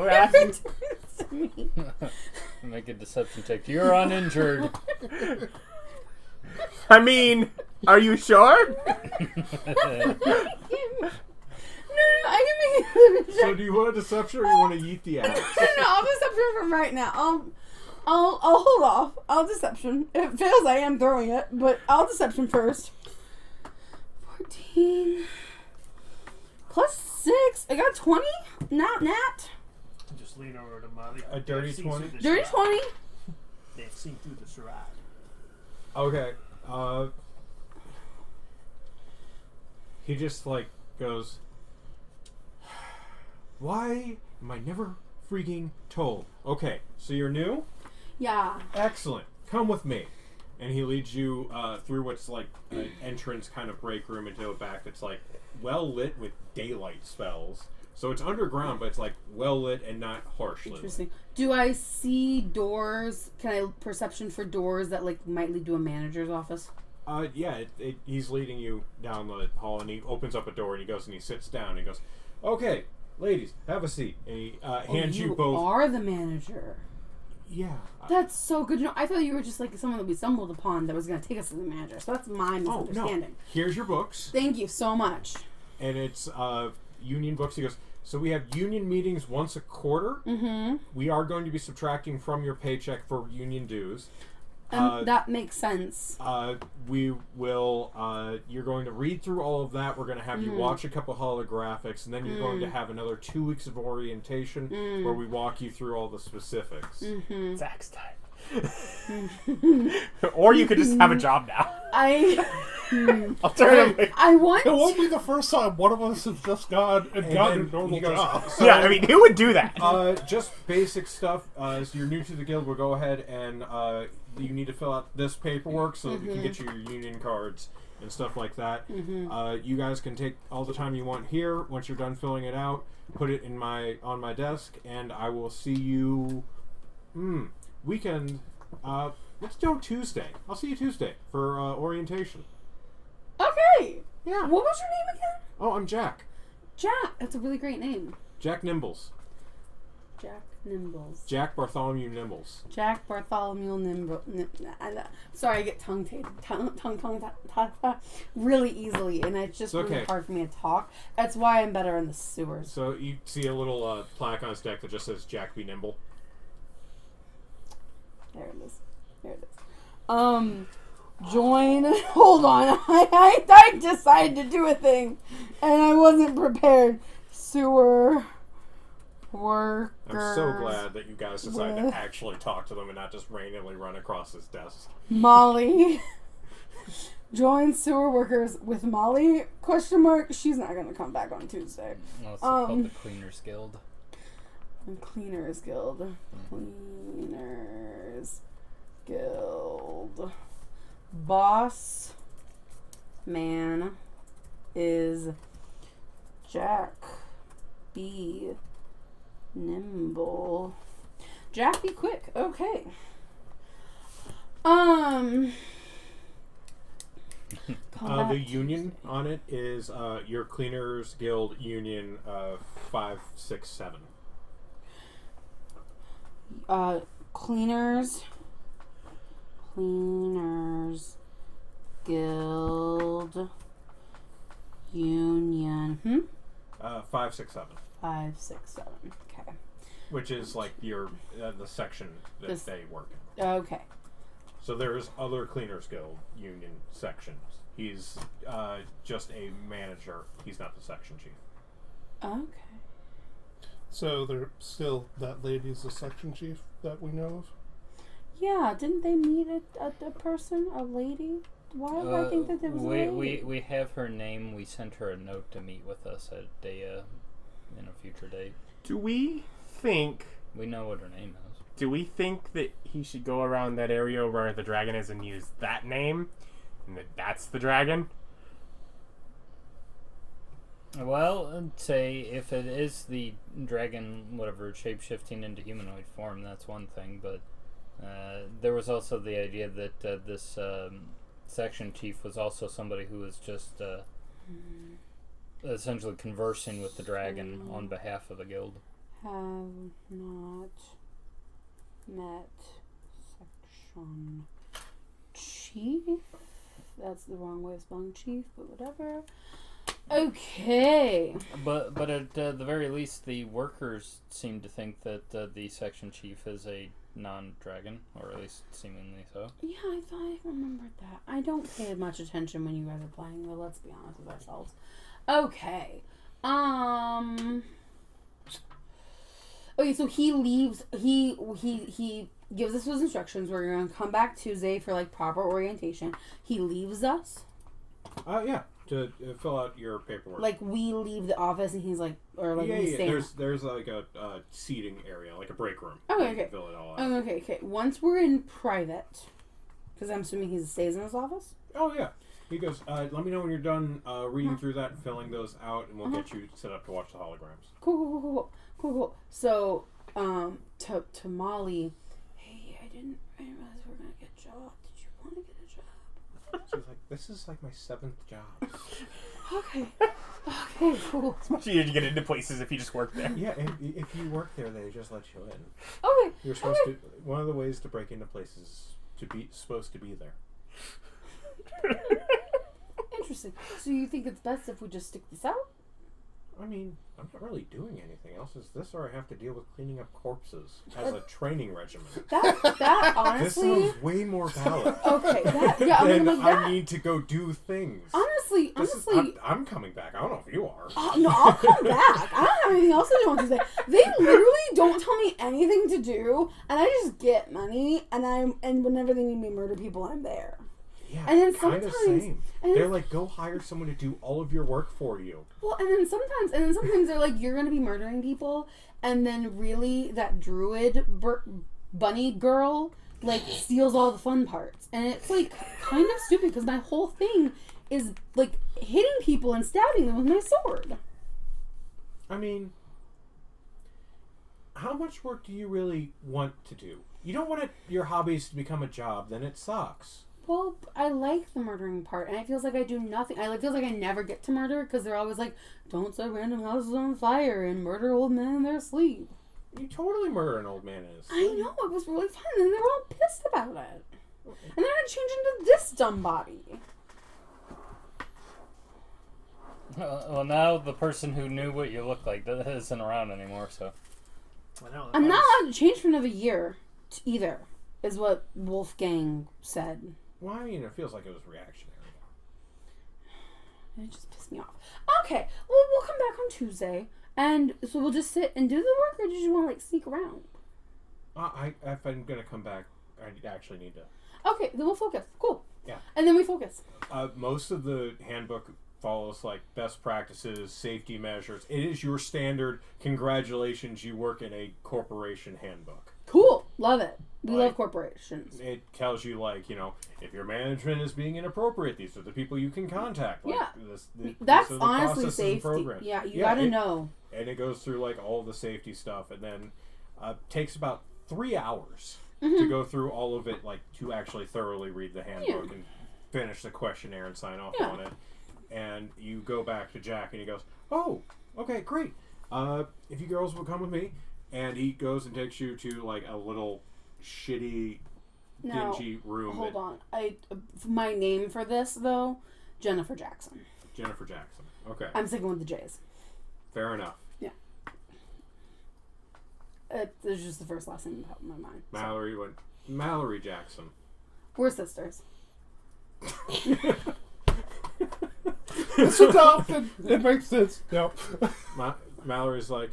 Make a deception check. You're uninjured. I mean, are you sure? No, I can make it. So do you want a deception or you want to yeet the axe? No, I'll deception from right now. I'll hold off. I'll deception. If it fails, I am throwing it, but I'll deception first. 14 plus 6. I got 20. Not nat. Just lean over to Molly. A dirty They've seen 20? through the Dirty charade. 20. They've seen through the charade. Okay. He just goes, "Why am I never freaking told?" Okay, so you're new? Yeah. Excellent. Come with me. And he leads you through what's like an entrance kind of break room into a back that's well lit with daylight spells. So it's underground, but it's well lit and not harshly. Interesting. Do I see doors? Can I perception for doors that might lead to a manager's office? Yeah, he's leading you down the hall, and he opens up a door, and he goes and he sits down. And he goes, "Okay, ladies, have a seat." And he hands you both. You are the manager. Yeah. That's so good to know. I thought you were just someone that we stumbled upon that was going to take us to the manager. So that's my misunderstanding. No. Here's your books. Thank you so much. And it's union books. He goes, "So we have union meetings once a quarter. Mm-hmm. We are going to be subtracting from your paycheck for union dues. That makes sense. We will, you're going to read through all of that. We're going to have you watch a couple holographics, and then you're going to have another 2 weeks of orientation where we walk you through all the specifics." It's axe time. Or you could just have a job now. Alternatively. I want. It won't be the first time one of us has just gotten a normal job. Yeah, I mean, who would do that? Just basic stuff. As you're new to the guild, we'll go ahead and you need to fill out this paperwork so that we can get you your union cards. and stuff like that. Mm-hmm. You guys can take all the time you want here. Once you're done filling it out, put it on my desk, and I will see you. Weekend. Let's go Tuesday. I'll see you Tuesday for orientation. Okay. Yeah. What was your name again? Oh, I'm Jack. Jack. That's a really great name. Jack Nimbles. Jack Nimbles. Jack Bartholomew Nimbles. Jack Bartholomew Nimble. Sorry, I get tongue really easily, and it's just really hard for me to talk. That's why I'm better in the sewers. So you see a little plaque on his deck that just says Jack be nimble. There it is. Join. Hold on. I decided to do a thing, and I wasn't prepared. Sewer workers. I'm so glad that you guys decided to actually talk to them and not just randomly run across his desk. Molly. Join sewer workers with Molly? ? She's not going to come back on Tuesday. No, it's called the Cleaners Guild. Cleaners Guild. Cleaners Guild. Boss man is Jack B. Nimble. Jack be quick. Okay. The union on it is your Cleaners Guild Union 567. Cleaners Guild Union 567. 567. Okay. Which is like your the section that they work in. Okay. So there's other Cleaners Guild Union sections. He's just a manager. He's not the section chief. Okay. So they're still, that lady's the section chief that we know of? Yeah, didn't they meet a person, a lady? Why do I think that there was a lady? We have her name. We sent her a note to meet with us at in a future date. Do we think... We know what her name is. Do we think that he should go around that area where the dragon is and use that name? And that that's the dragon? Well, I'd say if it is the dragon, whatever, shape-shifting into humanoid form, that's one thing, but there was also the idea that this section chief was also somebody who was just essentially conversing with the dragon on behalf of the guild. Have not met section chief. That's the wrong way of spelling chief, but whatever. Okay. But at the very least, the workers seem to think that the section chief is a non-dragon, or at least seemingly so. Yeah, I thought I remembered that. I don't pay much attention when you guys are playing, though. Let's be honest with ourselves. Okay. Okay, so he leaves. He gives us his instructions. We're gonna come back Tuesday for like proper orientation. He leaves us. Yeah, to fill out your paperwork. Like we leave the office, and he's like, or like we stay. There's like a seating area, like a break room. Okay, you can fill it all out. Okay. Once we're in private, because I'm assuming he stays in his office. Oh yeah. He goes, let me know when you're done reading through that and filling those out, and we'll get you set up to watch the holograms. Cool. So, to Molly, hey, I didn't realize we were gonna get a job. Did you want to get a job? She's like, this is like my 7th job. Okay, cool. It's much easier to get into places if you just work there. Yeah, if you work there, they just let you in. Okay. You're supposed to. One of the ways to break into places is supposed to be there. Interesting. So you think it's best if we just stick this out? I mean, I'm not really doing anything else. Is this, or I have to deal with cleaning up corpses as a training regimen? That honestly, this sounds way more valid. Okay, I'm then like, I need to go do things. Honestly, I'm coming back. I don't know if you are. No, I'll come back. I don't have anything else to do on Tuesday. They literally don't tell me anything to do, and I just get money, and whenever they need me to murder people, I'm there. Yeah, and then kind of sometimes same. They're like, go hire someone to do all of your work for you. Well, and then sometimes they're like, you're gonna be murdering people, and then really that druid bunny girl like steals all the fun parts, and it's like kind of stupid because my whole thing is like hitting people and stabbing them with my sword. I mean, how much work do you really want to do? You don't want your hobbies to become a job, then it sucks. Well, I like the murdering part, and it feels like I do nothing. It feels like I never get to murder because they're always like, don't set random houses on fire and murder old men in their sleep. You totally murder an old man in his I know, it was really fun, and they were all pissed about it. And then I changed into this dumb body. Well, now the person who knew what you looked like isn't around anymore, so. I know, I'm not allowed to change for another year either, is what Wolfgang said. Well, I mean, it feels like it was reactionary. It just pissed me off. Okay, well, we'll come back on Tuesday, and so we'll just sit and do the work, or did you want to, like, sneak around? If I'm going to come back, I actually need to. Okay, then we'll focus. Cool. Yeah. And then we focus. Most of the handbook follows, like, best practices, safety measures. It is your standard, congratulations, you work in a corporation handbook. Cool. Love it. We Like, love corporations. It tells you, like, if your management is being inappropriate, these are the people you can contact. Like, Yeah. That's these are the honestly processes and safety. programs. Yeah, you gotta know. And it goes through, like, all the safety stuff, and then takes about 3 hours Mm-hmm. to go through all of it, like, to actually thoroughly read the handbook and finish the questionnaire and sign off on it. And you go back to Jack, and he goes, "Oh, okay, great. If you girls will come with me," and he goes and takes you to, like, a little shitty, Now, dingy room. hold on. My name for this, though, Jennifer Jackson. Jennifer Jackson. Okay, I'm sticking with the J's. fair enough. Yeah. It's just the first last name that popped in my mind. So. Mallory Jackson. We're sisters. It's adopted. It makes sense. Yep. Molly's like,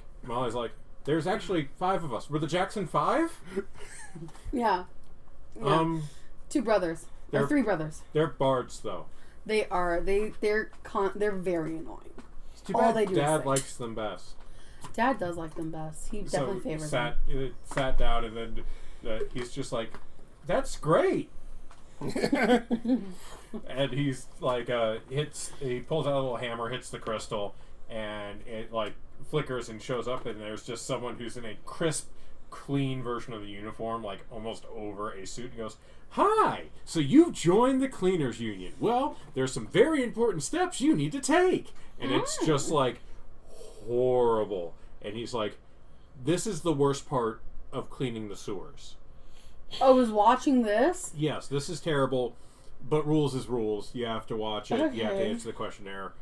there's actually 5 of us. We're the Jackson 5? Yeah. Yeah. 2 brothers. Or They're- 3 brothers. They're bards, though. They are. They're very annoying. It's too All bad they do is Dad sing. likes them best. Dad does like them best. He definitely favors them. Sat down, and then he's just like, "That's great." And he's like, he pulls out a little hammer, hits the crystal, and it like flickers and shows up, and there's just someone who's in a crisp, clean version of the uniform, like almost over a suit, and goes, "Hi, so you've joined the cleaners union. Well, there's some very important steps you need to take." And it's just like horrible. And he's like, "This is the worst part of cleaning the sewers." I was watching this. Yes, this is terrible, but rules is rules. You have to watch it. You have to Okay. answer the questionnaire.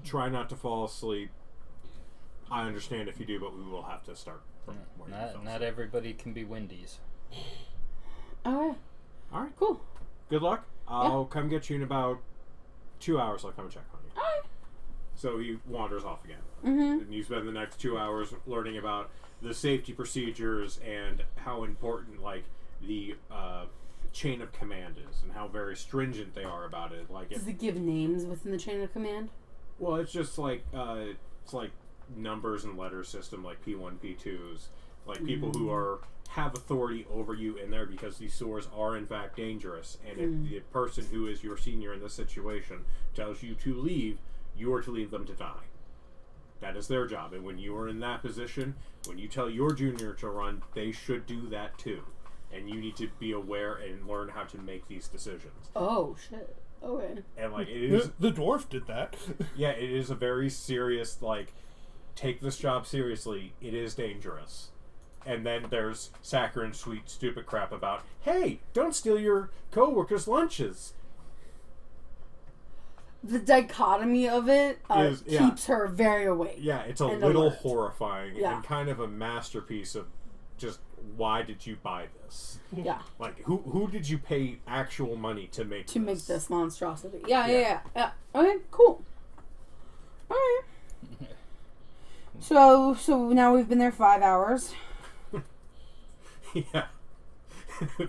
Try not to fall asleep. I understand if you do, but we will have to start from where you fell Not asleep. everybody can be Wendy's. Okay. All right. Cool. Good luck. I'll come get you in about 2 hours. I'll come and check on you. Alright. So he wanders off again. Mm-hmm. And you spend the next 2 hours learning about the safety procedures and how important, like, the chain of command is and how very stringent they are about it. Like, Does it give names within the chain of command? well, it's just like it's like numbers and letter system, like P1, P2s, like people who have authority over you in there because these sewers are in fact dangerous. And if the person who is your senior in this situation tells you to leave, you are to leave them to die. That is their job. And when you are in that position, when you tell your junior to run, they should do that too. And you need to be aware and learn how to make these decisions. Oh, shit. Okay. And like it is, The dwarf did that. yeah, it is a very serious, like, take this job seriously. It is dangerous. And then there's saccharine sweet stupid crap about, hey, don't steal your coworkers' lunches. The dichotomy of it Is- yeah. keeps her very awake. Yeah, it's a And little alert. horrifying Yeah. and kind of a masterpiece of just why did you buy this? Yeah. Like, who did you pay actual money to make To make this? this monstrosity. Yeah. Okay, cool. Alright. So now we've been there 5 hours. Yeah.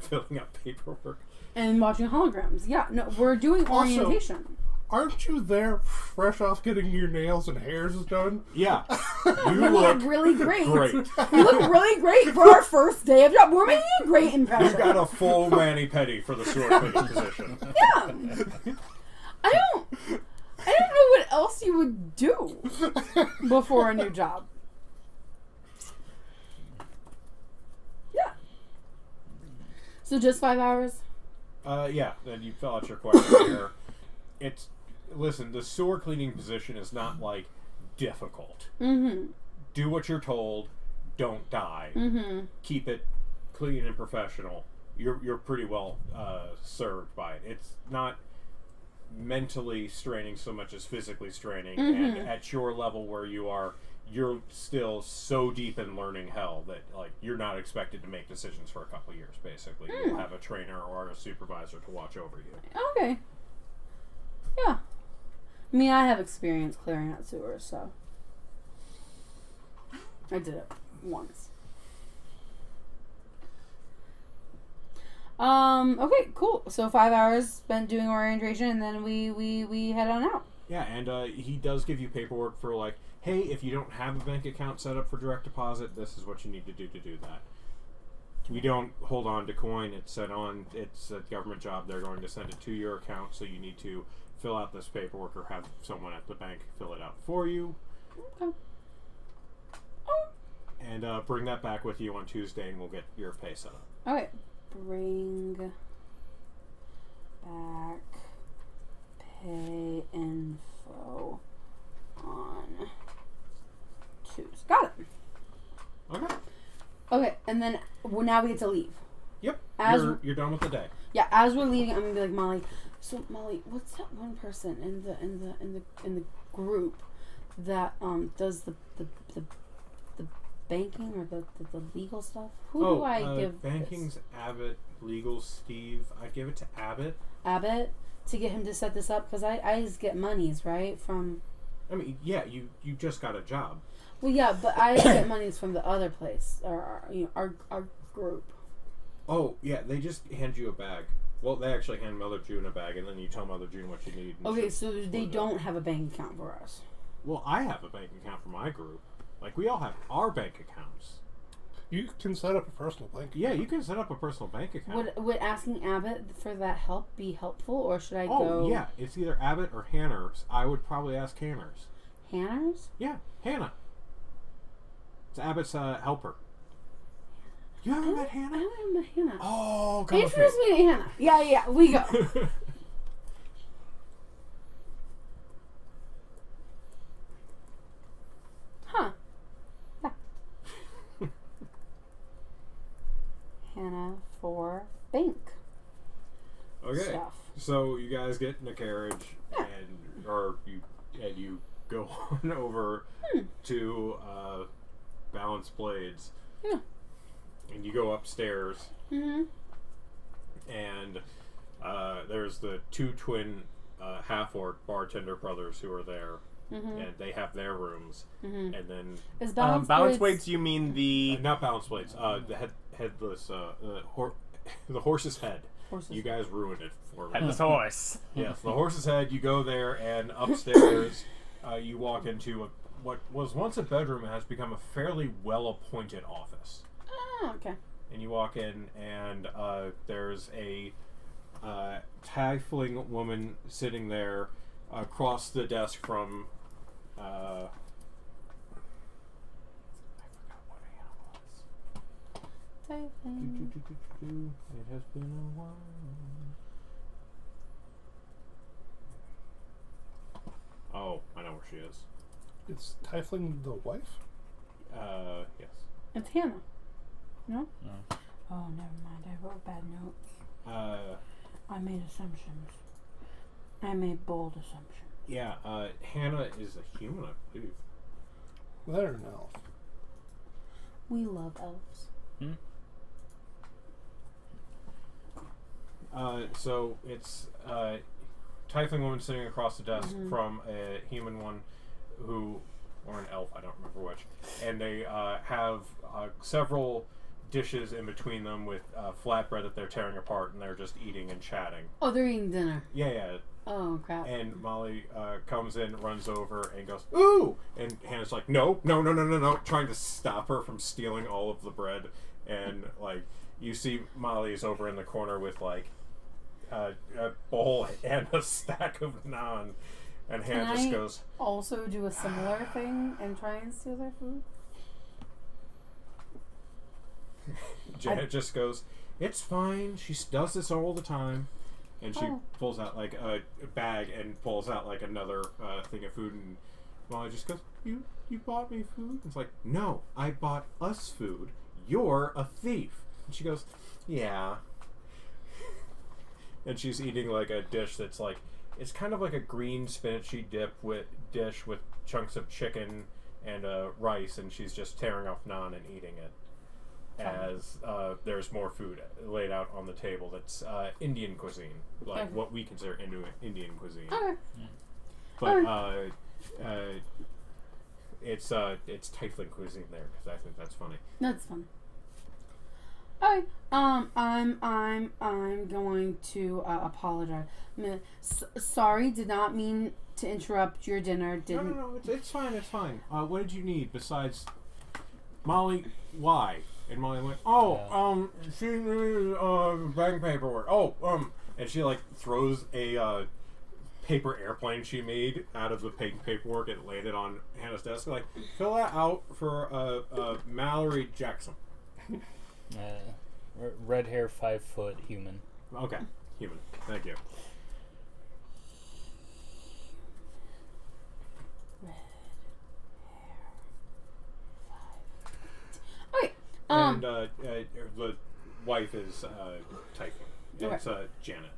Filling out paperwork. And watching holograms. Yeah, no, we're doing Also- orientation. Aren't you there fresh off getting your nails and hairs done? Yeah. You You look look really great. great. You look really great for our first day of job. We're making a great impression. You've got a full mani-pedi for the sword cleaning position. Yeah. I don't know what else you would do before a new job. Yeah. So just 5 hours? Yeah, then you fill out your questionnaire. Listen, the sword cleaning position is not, like, difficult. Mm-hmm. Do what you're told. Don't die. Mm-hmm. Keep it clean and professional. You're pretty well served by it. It's not mentally straining so much as physically straining. Mm-hmm. And at your level where you are, you're still so deep in learning hell that, like, you're not expected to make decisions for a couple years, basically. You'll have a trainer or a supervisor to watch over you. Okay. Yeah. I mean, I have experience clearing out sewers, so. I did it once. Okay, cool. So 5 hours spent doing orientation, and then we head on out. Yeah, and he does give you paperwork for, like, hey, if you don't have a bank account set up for direct deposit, this is what you need to do that. We don't hold on to coin. It's set on. It's a government job. They're going to send it to your account, so you need to fill out this paperwork or have someone at the bank fill it out for you. Okay. Oh. And bring that back with you on Tuesday, and we'll get your pay set up. Okay. Bring back pay info on Tuesday. Got it. Okay. Okay, and then now we get to leave. Yep. As You're done with the day. Yeah, as we're leaving, I'm gonna be like, Molly. So Molly, what's that one person in the group that does the banking or the legal stuff? Who do I give banking's this? Abbott, legal Steve. I give it to Abbott. Abbott to get him to set this up because I just get monies right from. I mean, yeah, you just got a job. Well, yeah, but I get monies from the other place or our group. Oh, yeah, they just hand you a bag. Well, they actually hand Mother June a bag, and then you tell Mother June what you need. Okay, so they don't have a bank account for us. Well, I have a bank account for my group. Like, we all have our bank accounts. You can set up a personal bank. Yeah, you can set up a personal bank account. Would asking Abbott for that help be helpful, or should I go? Oh, yeah, it's either Abbott or Hanners. I would probably ask Hanners. Hanners? Yeah, Hannah. It's Abbott's helper. You haven't met Hannah? I haven't met Hannah. Oh, come with Introduce me to Hannah. Yeah, we go. Huh. Yeah. Hannah for bank Okay. stuff. So you guys get in a carriage, and you go on over to Balance Blades. Yeah. And you go upstairs, Mm-hmm. and there's the two twin half-orc bartender brothers who are there, Mm-hmm. and they have their rooms. Mm-hmm. And then Is Balance weights, you mean the... not Balance Blades, the headless, the horse's head. Horses. You guys ruined it for me. Headless horse. Yes, the horse's head. You go there, and upstairs, you walk into what was once a bedroom and has become a fairly well-appointed office. Oh, okay. And you walk in, and there's a tiefling woman sitting there across the desk from. I forgot what animal it is. It has been a while. Oh, I know where she is. It's Tiefling the wife? Yes. It's Hannah. No? No. Oh, never mind. I wrote bad notes. I made assumptions. I made bold assumptions. Yeah, Hannah is a human, I believe. They're an elf. We love elves. So it's tiefling woman sitting across the desk from a human one who, or an elf, I don't remember which, and they have several dishes in between them with flatbread that they're tearing apart, and they're just eating and chatting. Oh, they're eating dinner. Yeah, Oh crap! And Molly comes in, runs over, and goes, "Ooh!" And Hannah's like, "No, trying to stop her from stealing all of the bread. And like, you see Molly's over in the corner with like a bowl and a stack of naan, and Hannah just goes, Also, do a similar thing and try and steal their food. Janet just goes, "It's fine. She does this all the time." And she pulls out like a bag and pulls out like another thing of food, and Molly just goes, "You bought me food?" It's like, "No, I bought us food. You're a thief." And she goes, "Yeah." And she's eating like a dish that's like, it's kind of like a green spinachy dish with chunks of chicken and rice, and she's just tearing off naan and eating it. As there's more food laid out on the table that's Indian cuisine, like what we consider Indian cuisine. Okay. But it's Tiefling cuisine there because I think that's funny. That's fun. Alright. I'm going to apologize. Sorry, did not mean to interrupt your dinner. No, it's fine. It's fine. What did you need besides Molly? Why? And Molly went, she needed bank paperwork. And she like throws a paper airplane she made out of the paperwork and laid it on Hannah's desk. Like, fill that out for Mallory Jackson. Red hair, 5 foot, human. Okay, human. Thank you. And the wife is typing. It's Janet.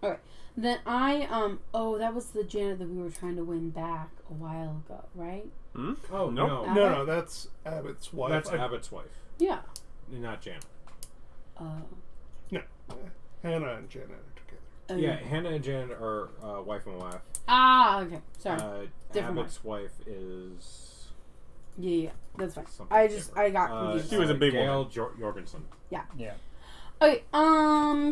Okay. Then that was the Janet that we were trying to win back a while ago, right? Hmm? Oh, no. No, that's Abbott's wife. That's Abbott's wife. Yeah. Not Janet. No. Hannah and Janet are together. Yeah, Hannah and Janet are wife and wife. Okay. Sorry. Different Abbott's wife is... Yeah, that's fine. Something I different. got confused. She was a big Gail woman. Jorgensen. Yeah. Yeah. Okay,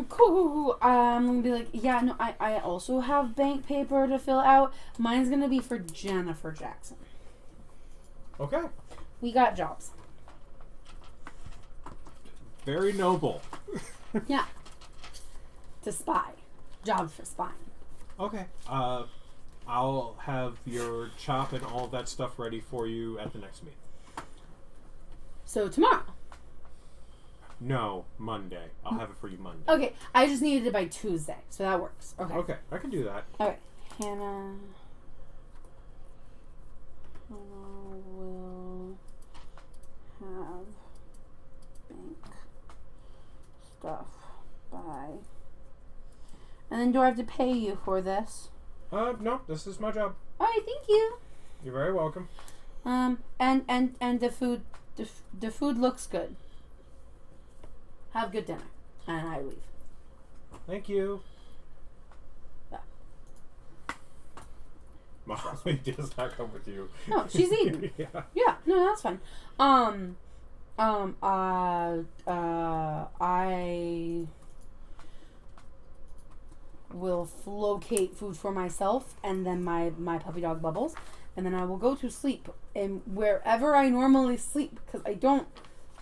cool. I'm gonna be like, yeah, no, I also have bank paper to fill out. Mine's gonna be for Jennifer Jackson. Okay. We got jobs. Very noble. Yeah. To spy. Jobs for spying. Okay. I'll have your chop and all of that stuff ready for you at the next meeting. So tomorrow. No, Monday. I'll have it for you Monday. Okay, I just needed it by Tuesday, so that works. Okay. Okay, I can do that. Okay, Hannah will have bank stuff by. And then do I have to pay you for this? No, this is my job. All right, thank you. You're very welcome. And the food looks good. Have good dinner, and I leave. Thank you. Yeah. Molly does not come with you. No, she's eating. Yeah. Yeah, no, that's fine. I will locate food for myself and then my puppy dog Bubbles, and then I will go to sleep and wherever I normally sleep because I don't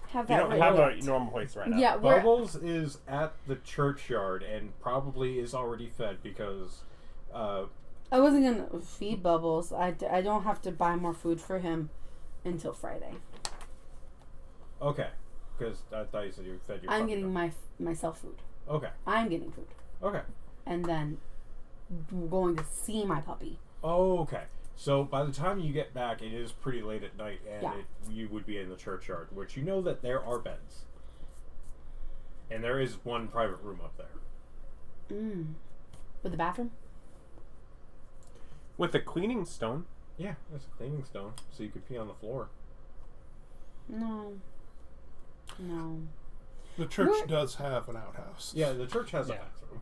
have that. You don't have a normal place right now. Yeah, Bubbles is at the churchyard and probably is already fed because I wasn't gonna feed Bubbles. I don't have to buy more food for him until Friday. Okay, because I thought you said you fed your I'm puppy getting dog. myself food. Okay. I'm getting food. Okay. And then going to see my puppy. Oh, okay. So by the time you get back, it is pretty late at night, and Yeah. you would be in the churchyard, which you know that there are beds. And there is one private room up there. With the bathroom? With a cleaning stone. Yeah, there's a cleaning stone, so you could pee on the floor. No. The church What? does have an outhouse. Yeah, the church has a Yeah. bathroom.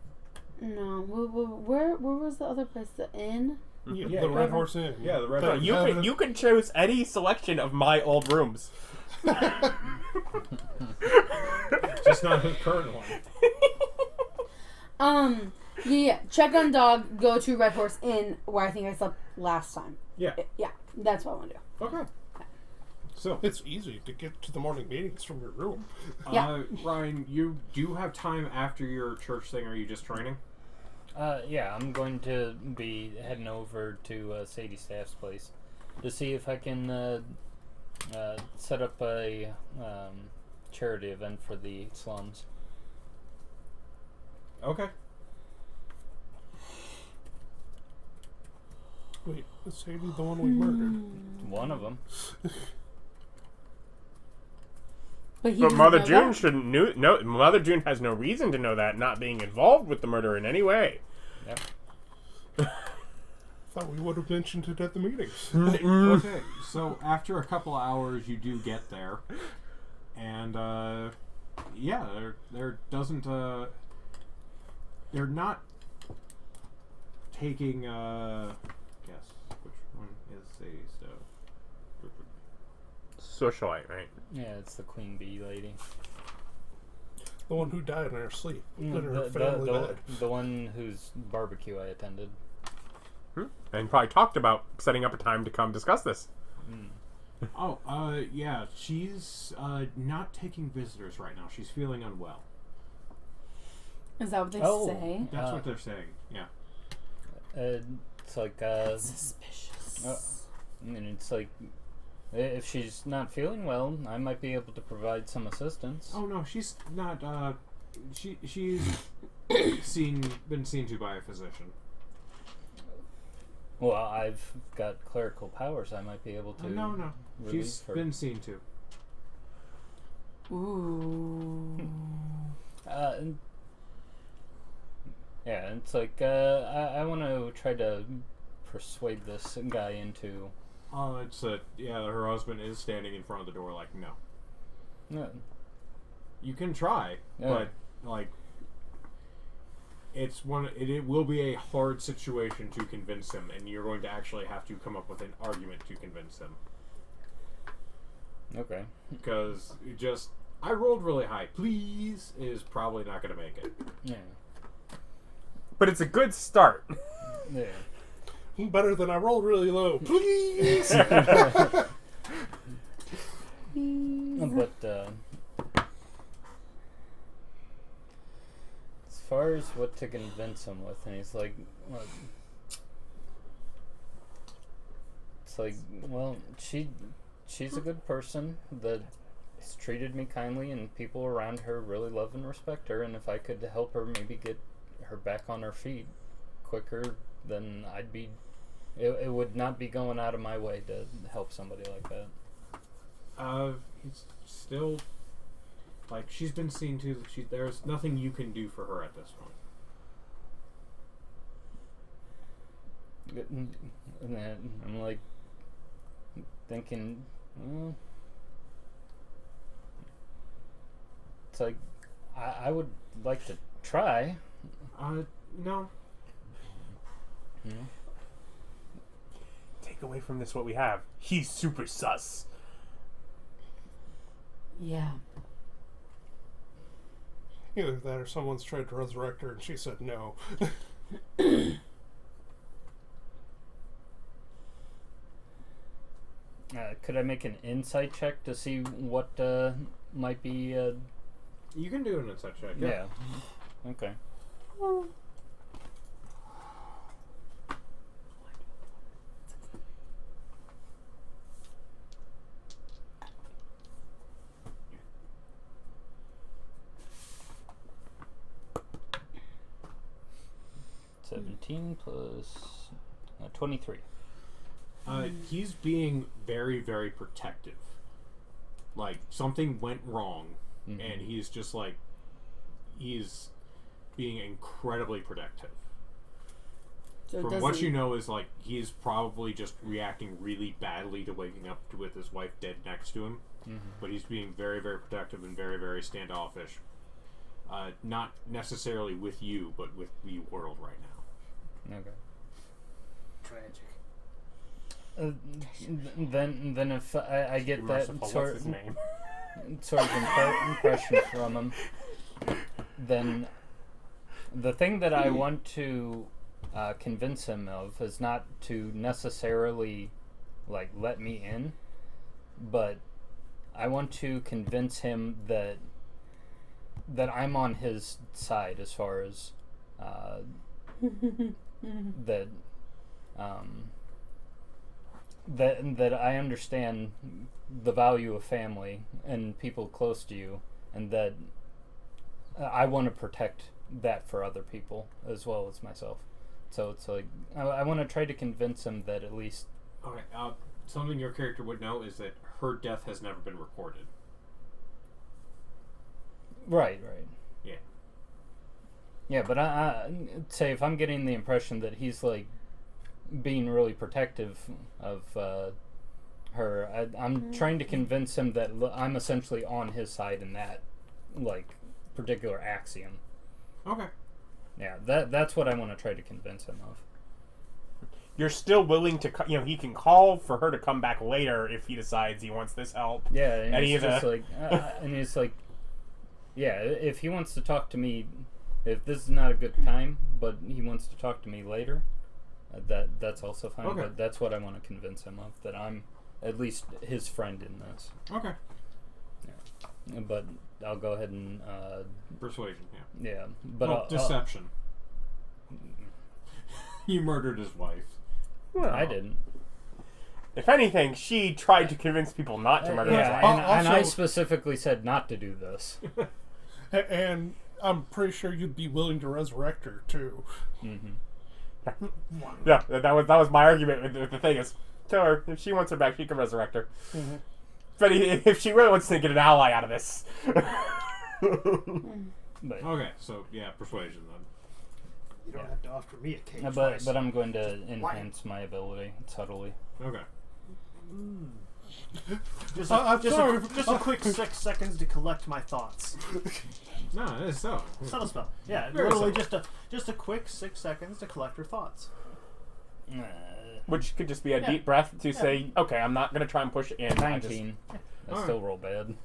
No. Where was the other place? The inn? Yeah, the yeah. Red Horse Inn. Yeah, the Red But Horse You could choose any selection of my old rooms. Just not his current one. Yeah. Check on dog. Go to Red Horse Inn, where I think I slept last time. Yeah. Yeah. That's what I want to do. Okay. So, It's easy to get to the morning meetings from your room. Yeah. Ryan, you do have time after your church thing, or are you just training? Yeah, I'm going to be heading over to Sadie Staff's place to see if I can set up a charity event for the slums. Okay. Wait, is Sadie the one we murdered? One of them. But, he But doesn't Mother know June that? shouldn't know. Mother June has no reason to know that, not being involved with the murder in any way. Yep. Thought we would have mentioned it at the meetings. Okay, so after a couple hours, you do get there, and yeah, there doesn't they're not taking guess which one is Sadie's stuff. Socialite, right? Yeah, it's the queen bee lady. The one who died in her sleep. In her The, family the, bed. the one whose barbecue I attended. And probably talked about setting up a time to come discuss this. Oh, yeah, she's not taking visitors right now. She's feeling unwell. Is that what they Oh. say? That's what they're saying. Yeah. It's like Suspicious. and it's like if she's not feeling well, I might be able to provide some assistance. Oh no, she's not. She's been seen to by a physician. Well, I've got clerical powers. I might be able to. No, relieve she's her. been seen to. Ooh. Yeah, it's like I want to try to persuade this guy into. Oh, it's yeah. Her husband is standing in front of the door, like, no. No, You can try, Yeah. but like, it will be a hard situation to convince him, and you're going to actually have to come up with an argument to convince him. okay. Because I rolled really high. Please is probably not going to make it. Yeah. But it's a good start. Yeah. Better than I rolled really low. Please! But as far as what to convince him with, and he's like, well, it's like, well, she's a good person that's treated me kindly, and people around her really love and respect her. And if I could help her, maybe get her back on her feet quicker, then I'd be. It would not be going out of my way to help somebody like that. It's still like she's been seen to. There's nothing you can do for her at this point. And then I'm like thinking, well, it's like I would like to try. No. You know? Take away from this what we have. He's super sus. Yeah. Either that or someone's tried to resurrect her and she said no. Could I make an insight check to see what might be? You can do an insight check. Yeah. Okay. $17 plus 23. He's being very, very protective. Like, something went wrong, and he's just like, he's being incredibly protective. So From what you know is, like, he's probably just reacting really badly to waking up with his wife dead next to him. But he's being very, very protective and very, very standoffish. Not necessarily with you, but with the world right now. Okay. Tragic. Then if I get that Merciful, sort what's his name? of impression from him, then The thing that I want to convince him of is not to necessarily like let me in, but I want to convince him that I'm on his side as far as that that I understand the value of family and people close to you, and that I want to protect that for other people as well as myself. So it's like I want to try to convince him that at least. Okay. Something your character would know is that her death has never been recorded. Right. Yeah. Yeah, but I say if I'm getting the impression that he's like being really protective of her, I'm trying to convince him that I'm essentially on his side in that like particular axiom. Okay. Yeah, that's what I want to try to convince him of. You're still willing to, he can call for her to come back later if he decides he wants this help. Yeah, and Any he's of just the- like, and he's like, yeah, if he wants to talk to me, if this is not a good time, but he wants to talk to me later, that's also fine. Okay. But that's what I want to convince him of, that I'm at least his friend in this. Okay. But I'll go ahead and Persuasion. Yeah. yeah, but Well, deception. You murdered his wife. Well, I didn't. If anything, she tried to convince people not to murder his Yeah, wife. and I Also- specifically said not to do this. And I'm pretty sure you'd be willing to resurrect her too. Mm-hmm. Yeah, that was my argument with the thing is, tell her if she wants her back, she can resurrect her. But if she really wants to get an ally out of this, But Okay, so yeah, persuasion then. You don't have to offer me a cake but twice. but I'm going to enhance my ability subtly. Okay. Just I'm sorry. just a quick 6 seconds to collect my thoughts. No, it's so. Subtle spell. Yeah, Very literally subtle. just a quick 6 seconds to collect her thoughts. which could just be a deep breath to say, okay, I'm not going to try and push it in. 19. I Alright. still roll bad.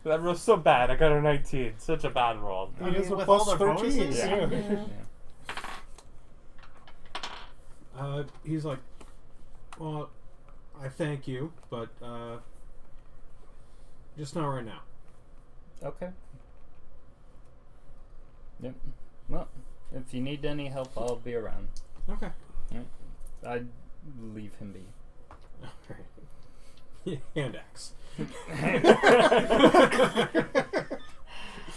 That roll's so bad. I got a 19. Such a bad roll. I mean, it's a with plus all the 13. bonuses? Yeah. He's like, well, I thank you, but just not right now. Okay. Yep. Well, if you need any help, I'll be around. Okay. I'd leave him be. Hand axe.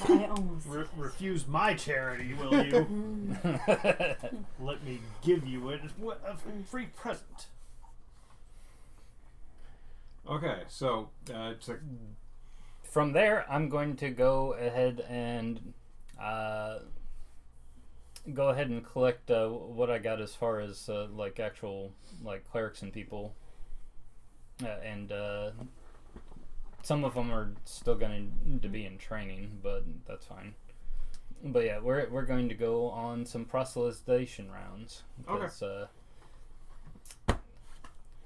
I almost. Refuse my charity, will you? Let me give you a free present. Okay, so it's like From there, I'm going to go ahead and collect what I got as far as like actual like clerics and people, and some of them are still going to be in training, but that's fine. But yeah, we're going to go on some proselytization rounds because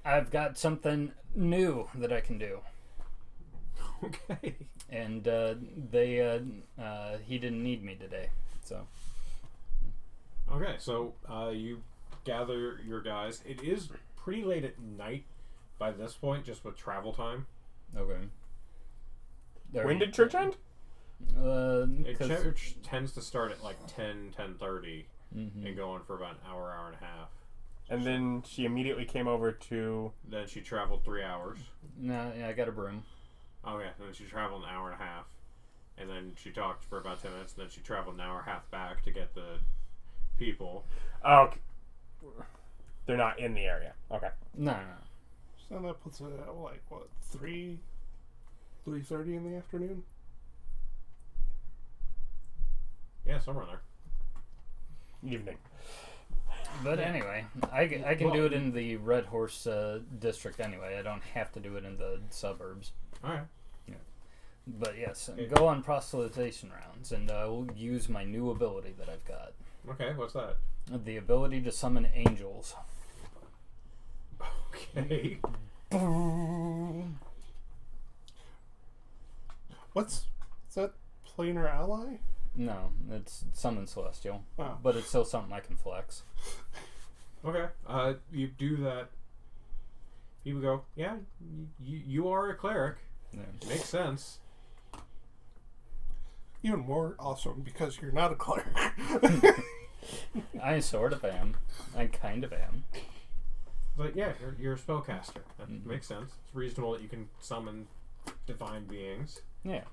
I've got something new that I can do. okay. And he didn't need me today, so. Okay, so you gather your guys. It is pretty late at night by this point, just with travel time. Okay. When did church end? Church tends to start at like 10:30 Mhm. and go on for about an hour, hour and a half. And then she immediately came over to... Then she traveled 3 hours. No, yeah, I got a broom. Okay, and then she traveled an hour and a half. And then she talked for about 10 minutes, and then she traveled an hour and a half back to get the people. Oh, okay. They're not in the area. Okay. No. So that puts it at like what 3:30 in the afternoon. Yeah, somewhere in there. Evening. But anyway, I can do it in the Red Horse district anyway. I don't have to do it in the suburbs. Alright. But yes, go on proselytization rounds, and I will use my new ability that I've got. Okay, what's that? The ability to summon angels. Okay. Is that planar ally? No, it's summon celestial, Oh. but it's still something I can flex. Okay. You do that. People go, yeah, you are a cleric. Yeah. Makes sense. Even more awesome because you're not a cleric. I sort of am. I kind of am. But yeah, you're a spellcaster. That makes sense. It's reasonable that you can summon divine beings. Yeah.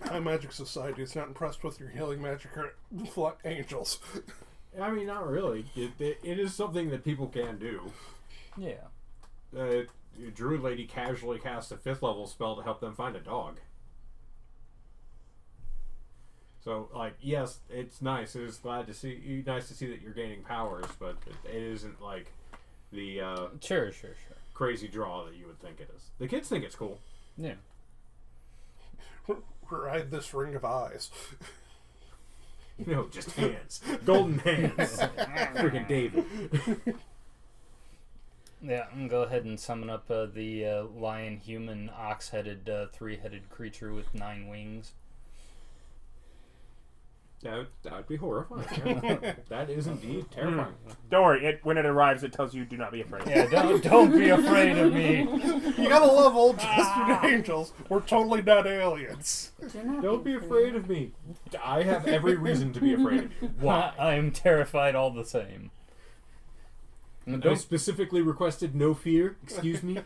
High Magic Society is not impressed with your healing magic or angels. I mean, not really. It is something that people can do. Yeah. Druid Lady casually cast a 5th level spell to help them find a dog. So, like, yes, it's nice. It is nice to see that you're gaining powers, but it isn't like the Sure. crazy draw that you would think it is. The kids think it's cool. Yeah. Ride this ring of eyes. No, just hands. Golden hands. Freaking David. Yeah, I'm gonna go ahead and summon up the lion, human, ox-headed, 3-headed creature with 9 wings. That would be horrifying. That is indeed terrifying. Don't worry. When it arrives, it tells you do not be afraid. Yeah, don't be afraid of me. You gotta love old twisted angels. We're totally not aliens. Don't be afraid of me. I have every reason to be afraid of you. Why? I am terrified all the same. And I don't specifically requested no fear. Excuse me.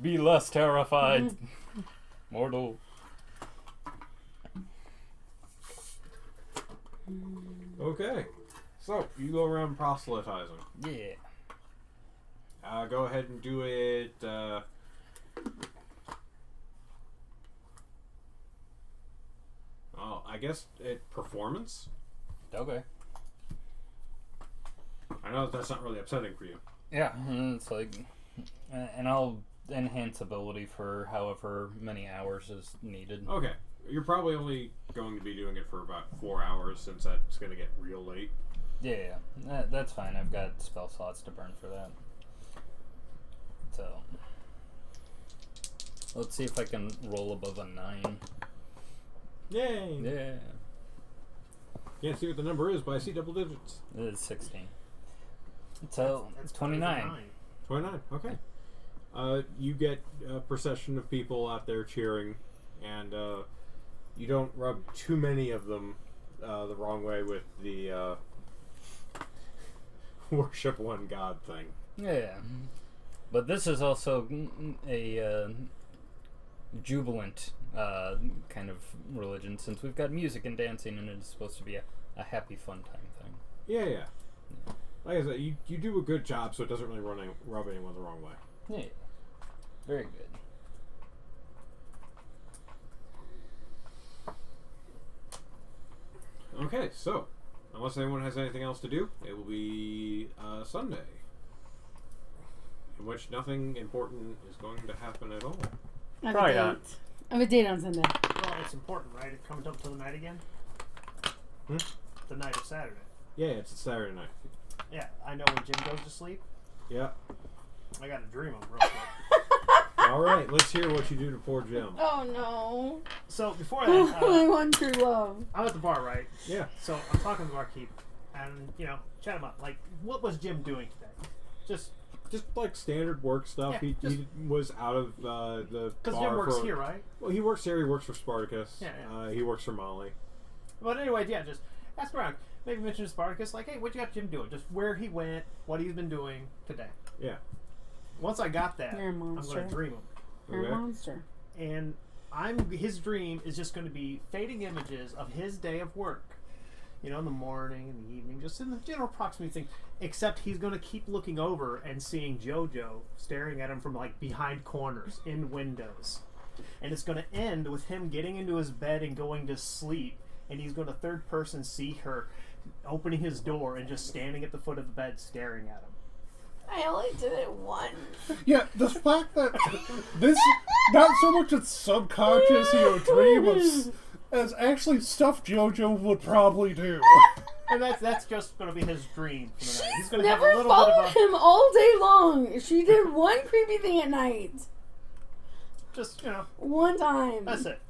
be less terrified, mortal. Okay. So, you go around proselytizing. Yeah. Go ahead and do it. I guess performance. Okay. I know that's not really upsetting for you. Yeah, it's like, and I'll enhance ability for however many hours is needed. Okay. You're probably only going to be doing it for about 4 hours since that's going to get real late. Yeah, that's fine. I've got spell slots to burn for that. So, let's see if I can roll above a 9. Yay! Yeah. Can't see what the number is, but I see double digits. It is 16. So, That's 29. 29, okay. You get a procession of people out there cheering, and you don't rub too many of them the wrong way with the worship one god thing. Yeah. But this is also a jubilant kind of religion, since we've got music and dancing, and it's supposed to be a happy, fun time thing. Yeah. Like I said, you do a good job, so it doesn't really rub anyone the wrong way. Yeah. Very good. Okay, so, unless anyone has anything else to do, it will be Sunday, in which nothing important is going to happen at all. I have Probably a date. not. I have a date on Sunday. Well, it's important, right? It comes up to the night again. Hmm? The night of Saturday. Yeah, it's a Saturday night. Yeah, I know when Jim goes to sleep. Yeah. I got to dream him real quick. All right, let's hear what you do to poor Jim. Oh no. So before I that, want true love. I'm at the bar, right? Yeah. So I'm talking to the barkeep, and chat him up. Like, what was Jim doing today? Just Just like standard work stuff. Yeah, He was out of the because bar Jim works for, here, right? Well, he works here. He works for Spartacus. Yeah. He works for Molly. But anyway, yeah, just ask around. Maybe mention to Spartacus, like, hey, what you got Jim doing? Just where he went, what he's been doing today. Yeah. Once I got that, You're a I'm monster. going to dream him. You're Okay. a monster. And his dream is just going to be fading images of his day of work. In the morning and the evening, just in the general proximity thing. Except he's going to keep looking over and seeing JoJo staring at him from like behind corners in windows. And it's going to end with him getting into his bed and going to sleep. And he's going to third person see her opening his door and just standing at the foot of the bed staring at him. I only did it once. Yeah, the fact that this, not so much it's subconscious, dream as actually stuff JoJo would probably do. And that's just going to be his dream for the night. He's She's going to have a never little bit followed of a... him all day long. She did one creepy thing at night. Just, One time. that's it.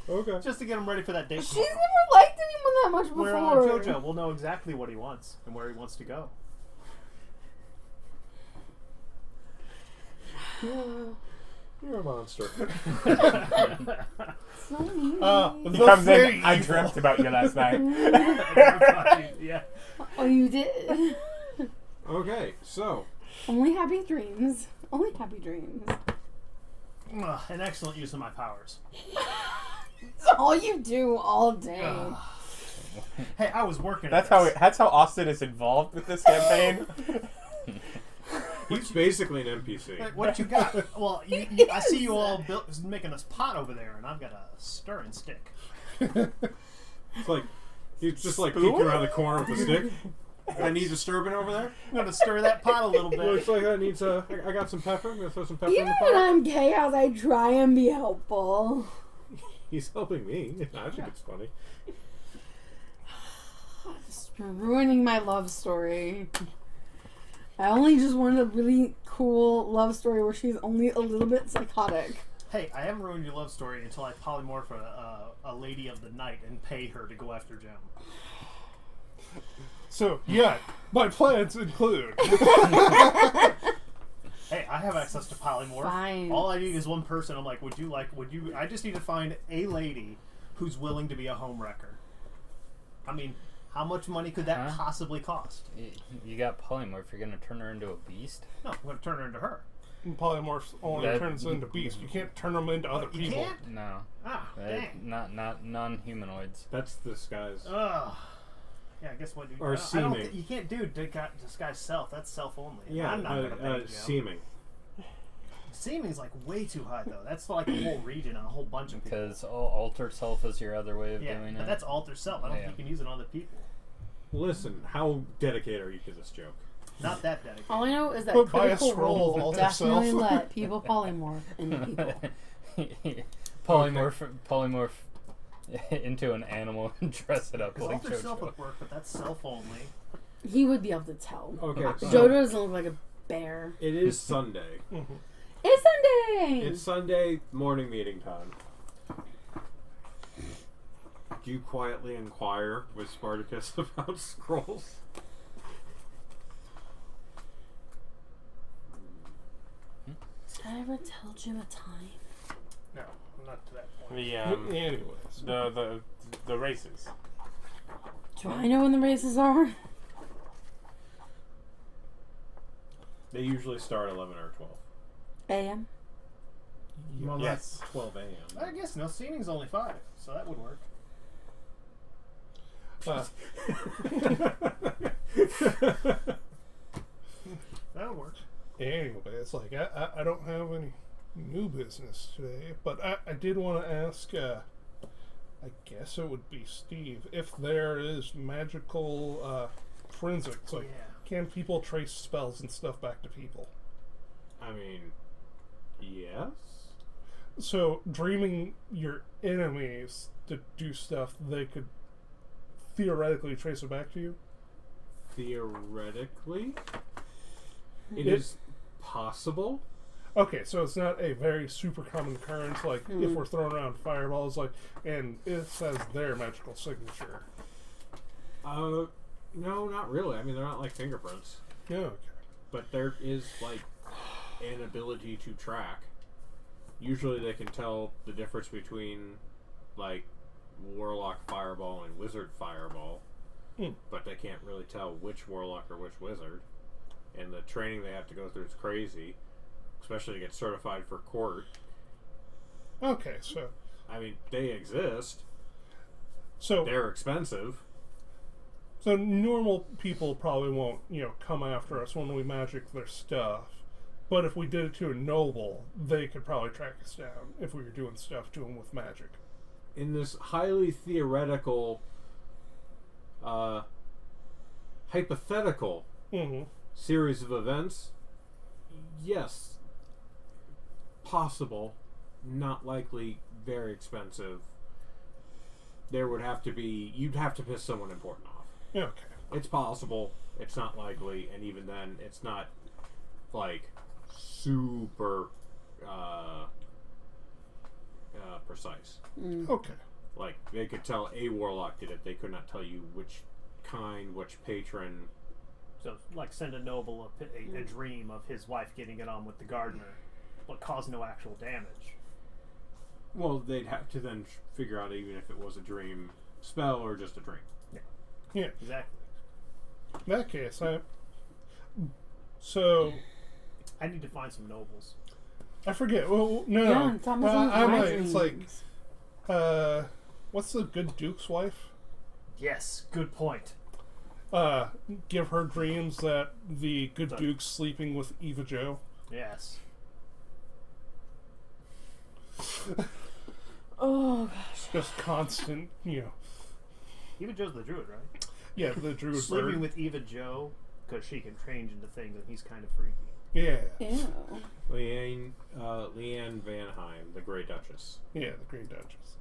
Okay. Just to get him ready for that date. She's tomorrow. never liked anyone that much before. Where JoJo will know exactly what he wants and where he wants to go. You're a monster. So mean. He comes in. I dreamt about you last night. Yeah. Oh, you did. Okay, so Only happy dreams. Only happy dreams. An excellent use of my powers. It's all you do all day. Hey, I was working. That's at how Austin is involved with this campaign. he's basically an NPC. Hey, what you got? Well, I see you all making this pot over there, and I've got a stirring stick. It's like he's just like peeking around the corner with a stick. I need disturbing over there. I'm gonna stir that pot a little bit. Looks like I need I got some pepper. I'm gonna throw some pepper in Even the when pot. I'm chaos, I try and be helpful. He's helping me. I think it's funny. It's ruining my love story. I only just wanted a really cool love story where she's only a little bit psychotic. Hey, I haven't ruined your love story until I polymorph a lady of the night and pay her to go after Gem. So, yeah, my plans include. Hey, I have access to polymorph. Fine. All I need is one person. I'm like, would you? I just need to find a lady who's willing to be a homewrecker. I mean, how much money could that Huh? possibly cost? You got polymorph. You're gonna turn her into a beast. No, I'm going to turn her into her. Polymorphs only That- turns into beasts. You can't turn them into other You people. can't? No, Ah, dang. not non-humanoids. That's this guy's. Ugh. Yeah, I guess what you Or I don't seeming. You can't do disguise self. That's self only. Yeah, I'm not gonna pay Gem. seeming. Seeming's like way too high though. That's for like a whole region and a whole bunch of people. Because altered self is your other way of Yeah, doing but it. that's alter self. I don't think you can use it on other people. Listen, how dedicated are you to this joke? Not that dedicated. All I know is that But buy a Critical scroll Role of will alter definitely self. let people polymorph into people. polymorph into an animal and dress it up Because like alter self JoJo. would work, but that's self only. He would be able to tell. Okay, so Jojo doesn't look like a bear. it is Sunday. It's Sunday! It's Sunday morning meeting time. Do you quietly inquire with Spartacus about scrolls? Did I ever tell Jim a time? No, not to that point. The Anyways. the races. Do I know when the races are? They usually start 11 or 12. AM? Well, Yes. 12 a.m. I guess no, seeming's only 5, so that would work. That would work. Anyway, it's like I don't have any new business today, but I did want to ask. I guess it would be Steve if there is magical forensics. Like, can people trace spells and stuff back to people? I mean, yes. So dreaming your enemies to do stuff, they could theoretically trace it back to you. Theoretically, it is possible. Okay, so it's not a very super common occurrence, like if we're throwing around fireballs, like, and it says their magical signature. No, not really. I mean, they're not like fingerprints, Yeah, okay. but there is like an ability to track. Usually, they can tell the difference between like warlock fireball and wizard fireball, but they can't really tell which warlock or which wizard. And the training they have to go through is crazy, especially to get certified for court. Okay, so I mean, they exist. so They're expensive. so normal people probably won't, come after us when we magic their stuff. But if we did it to a noble, they could probably track us down if we were doing stuff to them with magic. In this highly theoretical, hypothetical Mm-hmm. series of events, yes, possible, not likely, very expensive. There would have to be, you'd have to piss someone important off. Okay. It's possible, it's not likely, and even then, it's not like super precise. Okay. Like, they could tell a warlock did it. They could not tell you which kind, which patron. So, like, send a noble a dream of his wife getting it on with the gardener, but cause no actual damage. Well, they'd have to then figure out even if it was a dream spell or just a dream. Yeah. Exactly. In that case, so I need to find some nobles. I forget. Well, no, Yeah, it's almost in I'm my like, it's like, dreams. what's the good Duke's wife? Yes, good point. Give her dreams that the good Duke's sleeping with Eva Jo. Yes. Oh gosh. Just constant, Eva Jo's the druid, right? Yeah, the druid Sleeping bird. with Eva Jo, because she can change into things, and he's kind of freaky. Yeah. Ew. Leanne Vanheim, the Grey Duchess. Yeah, the Green Duchess.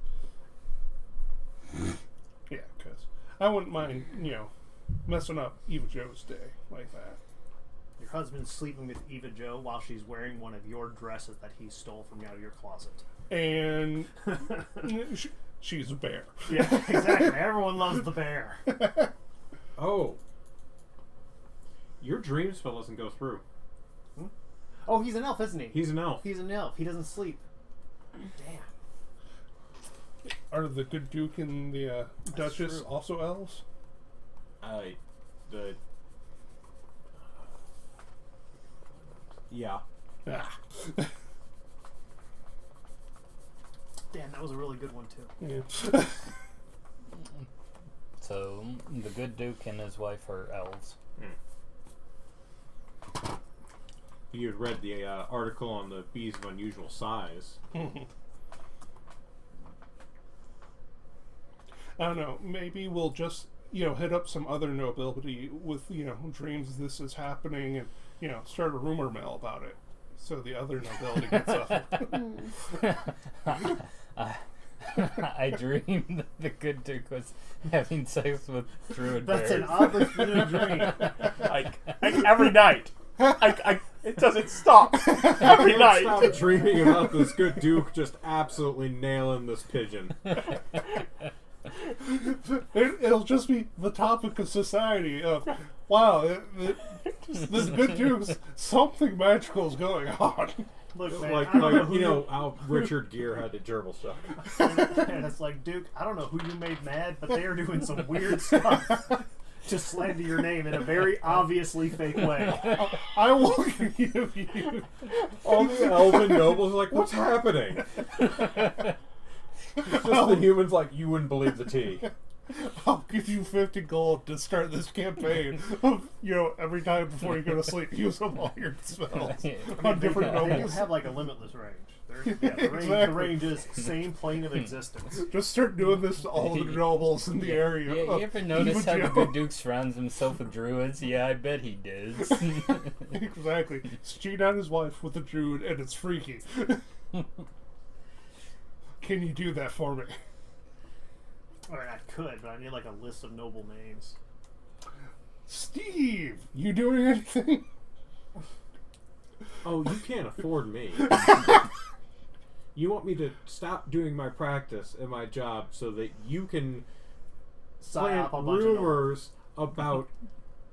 Yeah, because I wouldn't mind, messing up Eva Jo's day like that. Your husband's sleeping with Eva Jo while she's wearing one of your dresses that he stole from out of your closet. And she's a bear. Yeah, exactly. Everyone loves the bear. Oh. Your dream spell doesn't go through. Oh, he's an elf, isn't he? He's an elf. He's an elf. He doesn't sleep. Damn. Are the good Duke and the Duchess true. also elves? Yeah. Ah. Damn, that was a really good one, too. Yeah. So the good Duke and his wife are elves. You had read the article on the bees of unusual size. I don't know. Maybe we'll just, hit up some other nobility with, dreams this is happening and, start a rumor mill about it. So the other nobility gets up. I dreamed that the good Duke was having sex with druid That's bears. an oddly fitting dream. Like every night. It doesn't stop. Every night. Stop dreaming about this good Duke just absolutely nailing this pigeon. It'll just be the topic of society of, wow, this good Duke's, something magical is going on. Look, man, Like I don't know who how Richard Gere had the gerbil suck. And it's like, Duke, I don't know who you made mad, but they are doing some weird stuff to slander your name in a very obviously fake way. I will give you. All the elven nobles are like, what's happening? It's just the humans like, you wouldn't believe the tea. I'll give you 50 gold to start this campaign. Of, every time before you go to sleep, use up all your spells on different They do nobles. have like a limitless range. The Exactly. range is same plane of existence. Just start doing this to all the nobles in the area. Yeah, of you ever notice Eva how the Jo. good Duke surrounds himself with druids? Yeah, I bet he does. Exactly. He's cheating on his wife with a druid, and it's freaky. Can you do that for me? Or I could, but I need like a list of noble names. Steve, you doing anything? Oh, you can't afford me. You want me to stop doing my practice and my job so that you can plant Psyop a bunch of nobles. rumors about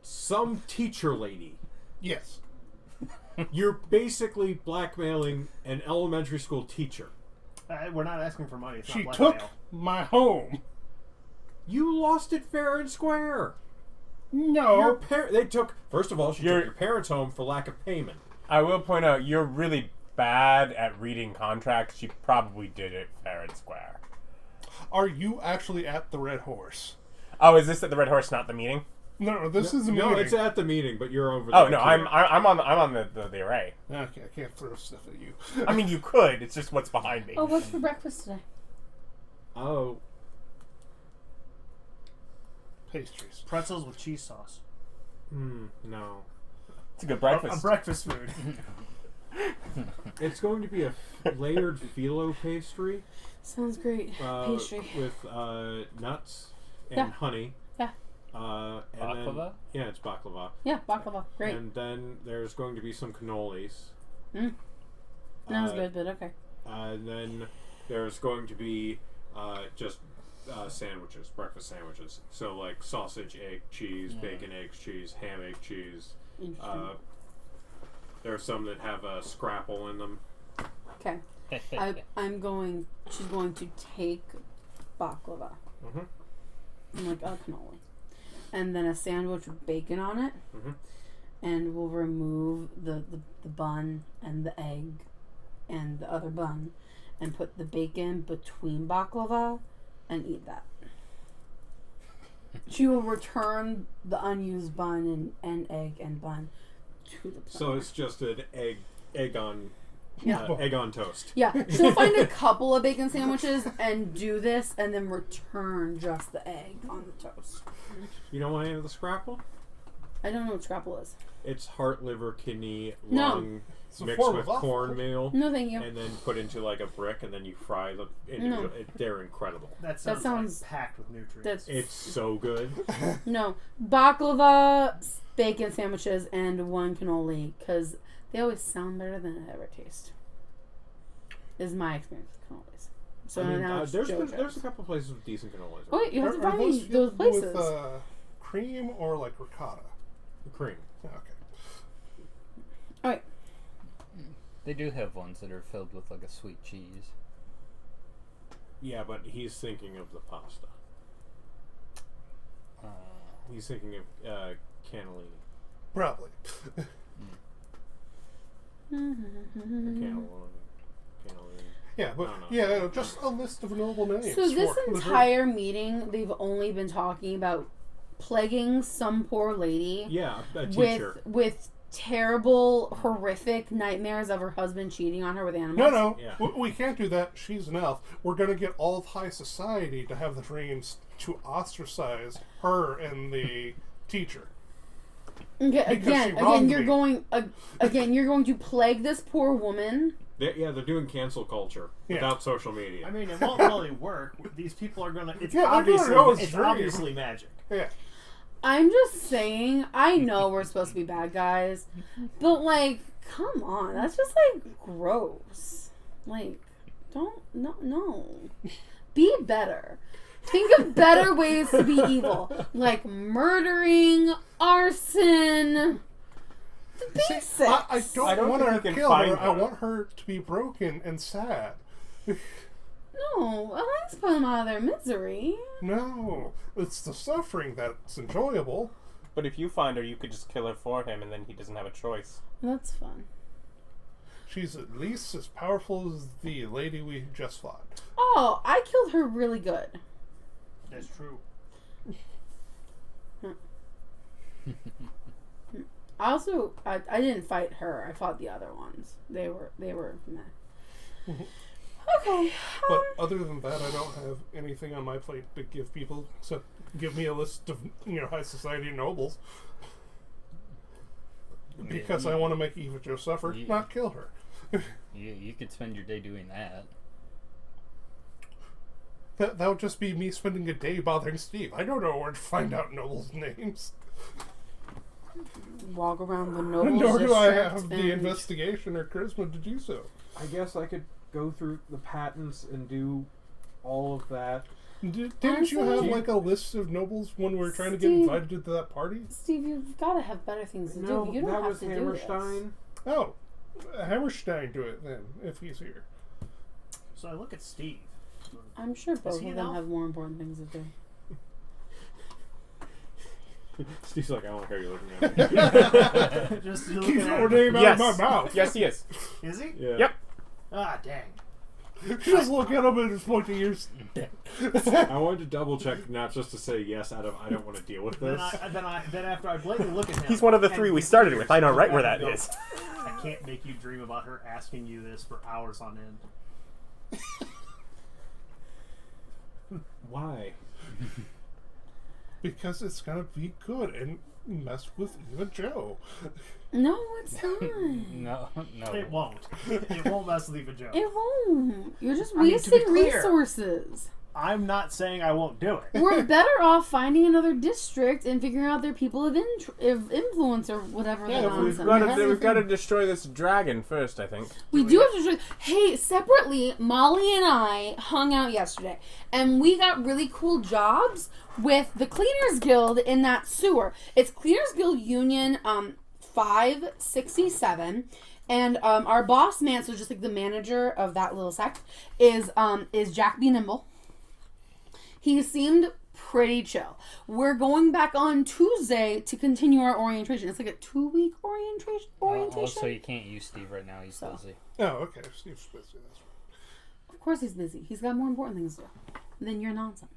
some teacher lady. Yes. You're basically blackmailing an elementary school teacher. We're not asking for money. It's She not took blackmail. my home. You lost it fair and square. No. They took. First of all, she You're- took your parents home for lack of payment. I will point out, you're really bad at reading contracts. She probably did it fair and square. Are you actually at the Red Horse? Oh, is this at the Red Horse, not the meeting? No, this is a No, meeting. it's at the meeting, but you're over there. Oh no, I'm on the array. Okay, I can't throw stuff at you. I mean, you could. It's just what's behind me. Oh, what's for breakfast today? Oh, Pastries. Pretzels with cheese sauce. no. It's a good breakfast. A breakfast food. It's going to be a layered phyllo pastry Sounds great. Pastry. with nuts and Yeah. honey. Yeah. And Baklava? Then, yeah, it's baklava. Yeah, baklava. Great. And then there's going to be some cannolis. Sounds good, but okay. And then There's going to be just sandwiches, breakfast sandwiches. So like sausage, egg, cheese, bacon, eggs, cheese, ham, egg, cheese. Interesting. There are some that have a scrapple in them. Okay. She's going to take baklava. Mm-hmm. Like a cannoli. And then a sandwich with bacon on it. Mm-hmm. And we'll remove the bun and the egg and the other bun and put the bacon between baklava and eat that. She will return the unused bun and egg and bun to the platter. So it's just an egg on toast. Yeah, she'll find a couple of bacon sandwiches and do this and then return just the egg on the toast. You don't want any of the scrapple? I don't know what scrapple is. It's heart, liver, kidney, No. lung It's a mixed form with of cornmeal. No, thank you. And then put into like a brick, and then you fry the individual. They're incredible. That sounds- sounds like packed with nutrients. That's It's so good. no baklava, bacon sandwiches, and one cannoli because they always sound better than it ever taste. Is my experience with cannolis. So I mean, now it's there's JoJo's. a couple places with decent cannolis. Oh, wait, you have to Are find those those filled places. with cream or like ricotta? The cream. Oh, okay. Alright. They do have ones that are filled with like a sweet cheese. Yeah, but he's thinking of the pasta. He's thinking of cannellini. Probably. Cannellini. Yeah, but No. just a list of noble names. So this for the entire meeting, they've only been talking about plaguing some poor lady Yeah, a teacher. with terrible, horrific nightmares of her husband cheating on her with animals. No, Yeah. we can't do that. She's an elf. We're going to get all of high society to have the dreams to ostracize her and the teacher. Okay, Because she again, wronged you're me. going you're going to plague this poor woman. They're doing cancel culture Yeah. without social media. I mean, it won't really work. These people are gonna. It's Yeah, they're gonna obviously know it's it's dream. obviously magic. Yeah. I'm just saying, I know we're supposed to be bad guys, but like, come on, that's just like gross. Like, no. Be better. Think of better ways to be evil, like murdering, arson. The basics. I I don't don't want think to you can kill find her. I her. want her to be broken and sad. No, at least put them out of their misery. No, it's the suffering that's enjoyable. But if you find her, you could just kill her for him, and then he doesn't have a choice. That's fun. She's at least as powerful as the lady we just fought. Oh, I killed her really good. That's true. I didn't fight her. I fought the other ones. They were meh. Okay. But other than that, I don't have anything on my plate to give people. So give me a list of high society nobles. Because I want to make Eva Jo suffer, not kill her. You could spend your day doing that. That would just be me spending a day bothering Steve. I don't know where to find out nobles' names. Walk around the nobles. Nor do I district have the and- investigation or charisma to do so. I guess I could go through the patents and do all of that. Didn't you have Honestly- like a list of nobles when we were trying to get Steve- invited to that party? Steve, you've got to have better things to No, do. You don't that have was to do Hammerstein. Oh, Hammerstein do it then, if he's here. So I look at Steve. this. I'm sure both he of an them elf? have more important things to do. Steve's like, I don't care you're looking at me. Just Keep looking your at name Yes. out of my mouth. Yes, he is. Is he? Yeah. Yep. Ah, dang. Just look at him and just point to yours. I wanted to double check, not just to say yes out of I don't want to deal with this. Then after I blatantly look at him, He's one of the and three we he started figures, with. I know right go where back that and is. go, I can't make you dream about her asking you this for hours on end. Why? Because it's gonna be good and mess with Eva Jo. No, it's not. No. It won't. It won't mess with Eva Jo. It won't. You're just I mean, to be wasting clear- resources. I'm not saying I won't do it. We're better off finding another district and figuring out their people of influence or whatever. Yeah, the we've nonsense. got to destroy this dragon first, I think. We do have to. Hey, separately, Molly and I hung out yesterday, and we got really cool jobs with the Cleaners Guild in that sewer. It's Cleaners Guild Union 567, and our boss man, so just like the manager of that little sect, is Jack B. Nimble. He seemed pretty chill. We're going back on Tuesday to continue our orientation. It's like a 2-week orientation. Also, you can't use Steve right now. He's busy. Oh, okay. Steve's busy. That's right. Of course he's busy. He's got more important things to do than your nonsense.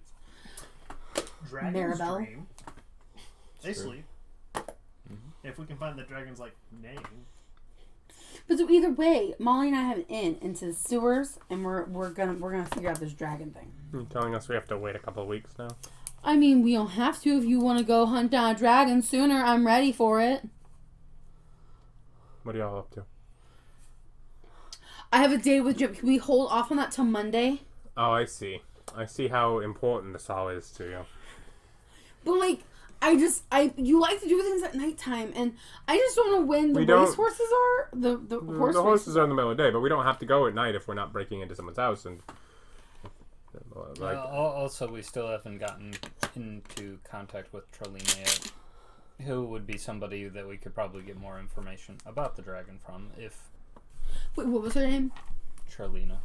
Dragon's Maribel. dream. They sleep. If we can find the dragon's name. But so either way, Molly and I have an in into the sewers, and we're gonna figure out this dragon thing. You're telling us we have to wait a couple of weeks now? I mean, we don't have to. If you want to go hunt down a dragon sooner, I'm ready for it. What are y'all up to? I have a date with Jim. Can we hold off on that till Monday? Oh, I see. I see how important this all is to you. But you like to do things at nighttime, and I just don't know when the We don't- racehorses are. The horses are in the middle of the day, but we don't have to go at night if we're not breaking into someone's house. And Also, we still haven't gotten into contact with Trelina yet, who would be somebody that we could probably get more information about the dragon from if Wait, what was her name? Trelina.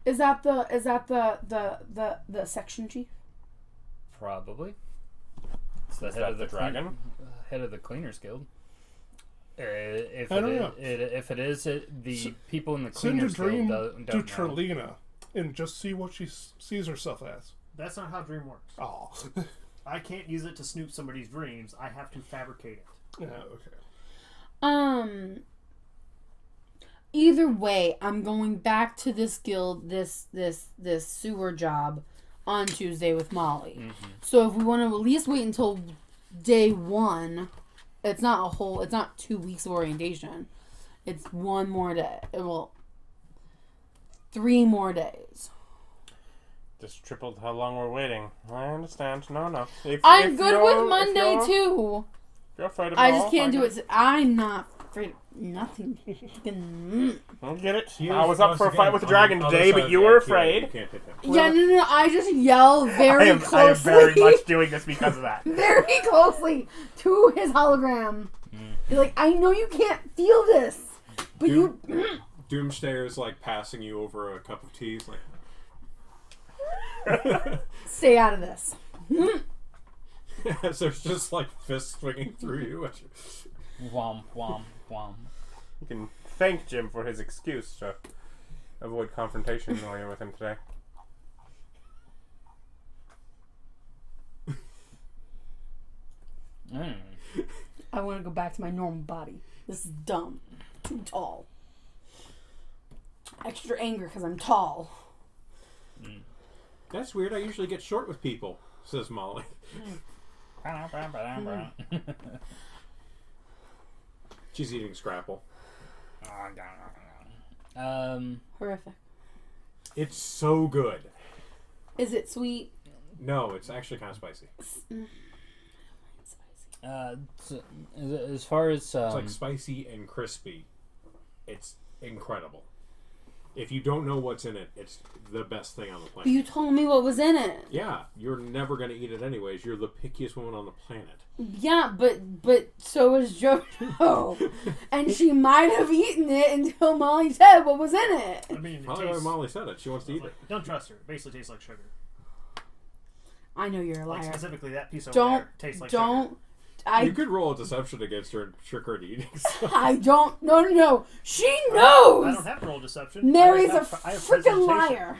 Is that the section chief? Probably. It's the Is head that of the the dragon? head of the Cleaners Guild. If I don't know. If it is, the people in the Send a Cleaners Guild dream don't to know. Trelina and just see what she sees herself as. That's not how dream works. Oh. I can't use it to snoop somebody's dreams. I have to fabricate it. Yeah, okay. Either way, I'm going back to this guild, this sewer job on Tuesday with Molly. Mm-hmm. So if we want to at least wait until day 1, it's not 2 weeks of orientation. It's 1 more day. Well, 3 more days. just tripled how long we're waiting. I understand. No. I'm good with Monday too. If you're afraid of I it just all, can't do get it. I'm not afraid of nothing. I get it. He I was up once for a again fight with a on dragon the other today, side but of you the were IKEA. You afraid. can't hit him. Yeah, no. I just yell very I closely. am very much doing this because of that. very closely to his hologram. You're like, I know you can't feel this, but you. Doomstayer is passing you over a cup of tea. He's like, Stay out of this. as there's just fists swinging through you. Whomp, whomp, whomp. You can thank Jim for his excuse to avoid confrontation while you're with him today. I want to go back to my normal body. This is dumb. Too tall. Extra anger because I'm tall. That's weird. I usually get short with people, says Molly. She's eating Scrapple. Horrific. It's so good. Is it sweet? No, it's actually kind of spicy. So, as far as It's spicy and crispy. It's incredible. If you don't know what's in it, it's the best thing on the But planet. you told me what was in it. Yeah, you're never going to eat it anyways. You're the pickiest woman on the planet. Yeah, but so is JoJo. And she might have eaten it until Molly said what was in it. I mean, it Probably why tastes, Molly said it. She wants to eat it. don't trust her. It basically tastes like sugar. I know you're a Like liar. specifically that piece over Don't there tastes like don't sugar. You could roll a deception against her and trick her into eating stuff. I don't no. She I knows. don't have to roll deception. Mary's I a have freaking presentation. liar.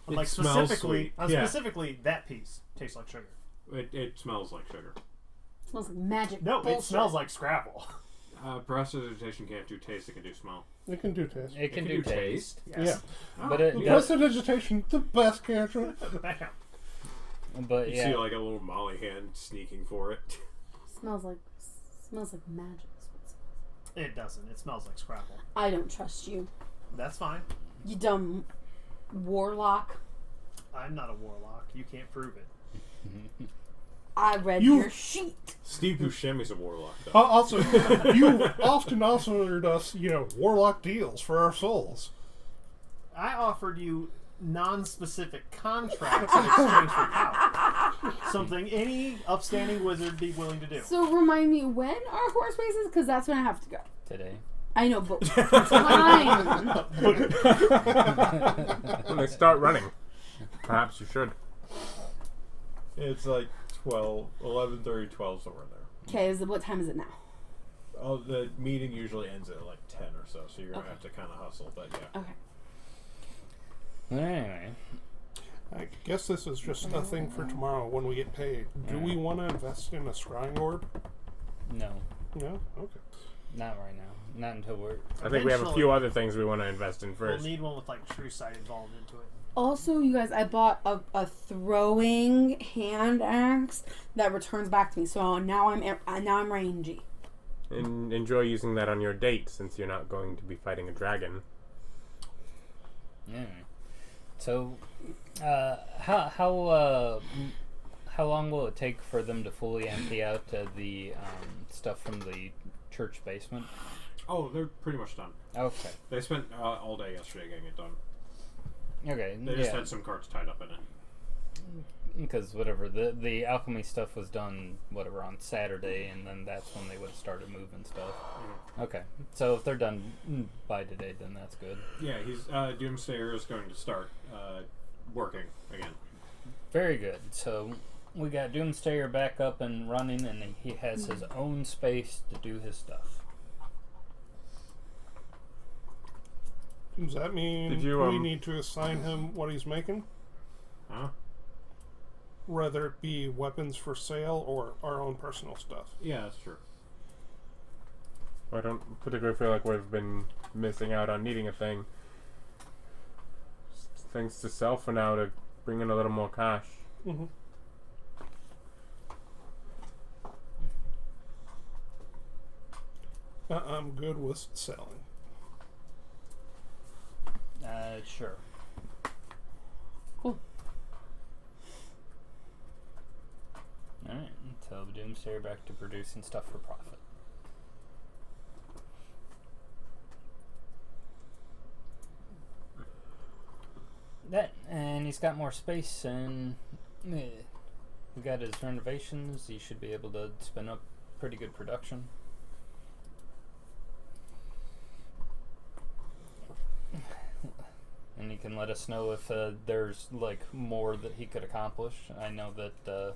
But like It smells specifically, sweet. Yeah. specifically that piece tastes like sugar. It smells like sugar. It smells like magic. No, bullshit. it smells like Scrabble. Prestidigitation can't do taste, it can do smell. It can do taste. it can do taste, Yeah. but it Plus does, vegetation, the best character. Bam. but You yeah, see a little Molly hand sneaking for it. Smells like magic. It doesn't. It smells like Scrabble. I don't trust you. That's fine. You dumb. warlock. I'm not a warlock. You can't prove it. I read You- your sheet. Steve Buscemi's a warlock, though. Also, you often offered us, warlock deals for our souls. I offered you non-specific contracts in exchange for power. Something any upstanding wizard would be willing to do. So remind me when our horse races, because that's when I have to go. Today. I know, but time. When they start running, perhaps you should. It's like 11:30, 12, somewhere in there. Okay, what time is it now? Oh, the meeting usually ends at like 10 or so, so you're gonna Okay. have to kind of hustle. But yeah, Okay. Anyway, I guess this is just a thing for tomorrow when we get paid. Do we want to invest in a scrying orb? no, No? Okay. not right now. Not until we're. I think we have a Eventually- few other things we want to invest in We'll first. need one with like true sight involved into it. Also, you guys, I bought a throwing hand axe that returns back to me. So now I'm rangy. And enjoy using that on your date, since you're not going to be fighting a dragon. Yeah. So, how long will it take for them to fully empty out the stuff from the church basement? Oh, they're pretty much done. Okay. They spent all day yesterday getting it done. Okay. They just had some carts tied up in it. Because whatever the alchemy stuff was done on Saturday, and then that's when they would have started moving stuff. Okay, so if they're done by today, then that's good. Yeah, he's Doomsayer is going to start working again. Very good. So we got Doomsayer back up and running, and he has his own space to do his stuff. Does that mean Did you, we need to assign him what he's making? Huh? Whether it be weapons for sale or our own personal stuff. Yeah, that's true. I don't particularly feel like we've been missing out on needing a thing. Just things to sell for now to bring in a little more cash. Mm-hmm. I'm good with selling. Sure. Cool. Alright, so Doomsayer back to producing stuff for profit. That, and he's got more space, and we got his renovations. He should be able to spin up pretty good production. And he can let us know if there's like more that he could accomplish. I know that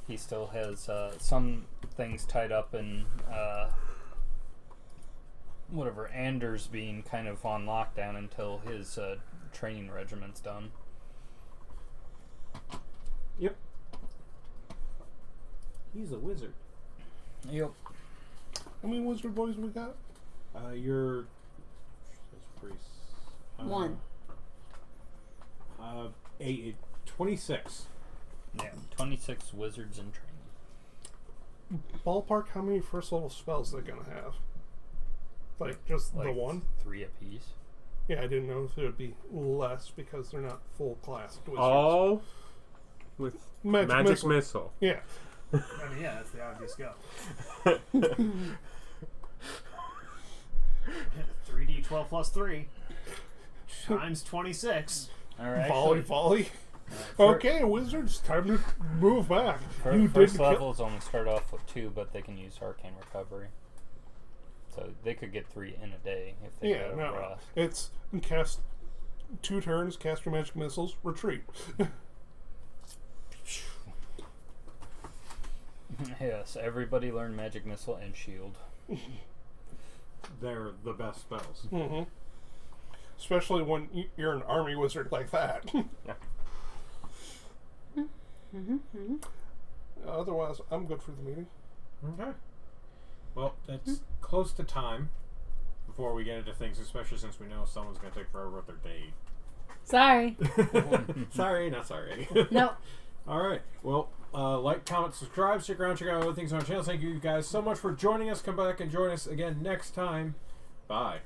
he still has some things tied up in whatever Anders being kind of on lockdown until his training regiment's done. Yep. He's a wizard. Yep. How many wizard boys we got? You're priests. One. 26. Yeah, 26 wizards in training. Ballpark, how many first level spells they're gonna have? Like, just the one? 3 apiece. Yeah, I didn't know if it would be less because they're not full class wizards. All with magic missile. Yeah. I mean, yeah, that's the obvious go. 3d12 plus 3 times 26. Alright. Volley. Fir- Okay, wizards, time to move back. First levels only start off with 2, but they can use arcane recovery. So they could get 3 in a day if they Yeah, got no. across. It's cast 2 turns, cast your magic missiles, retreat. Yes, everybody learn magic missile and shield. They're the best spells. Mm-hmm. Especially when you're an army wizard like that. Otherwise, I'm good for the meeting. Okay. Well, it's close to time before we get into things, especially since we know someone's going to take forever with their date. Sorry. Sorry, not sorry. No. All right. Well, like, comment, subscribe, stick around, check out other things on our channel. Thank you guys so much for joining us. Come back and join us again next time. Bye.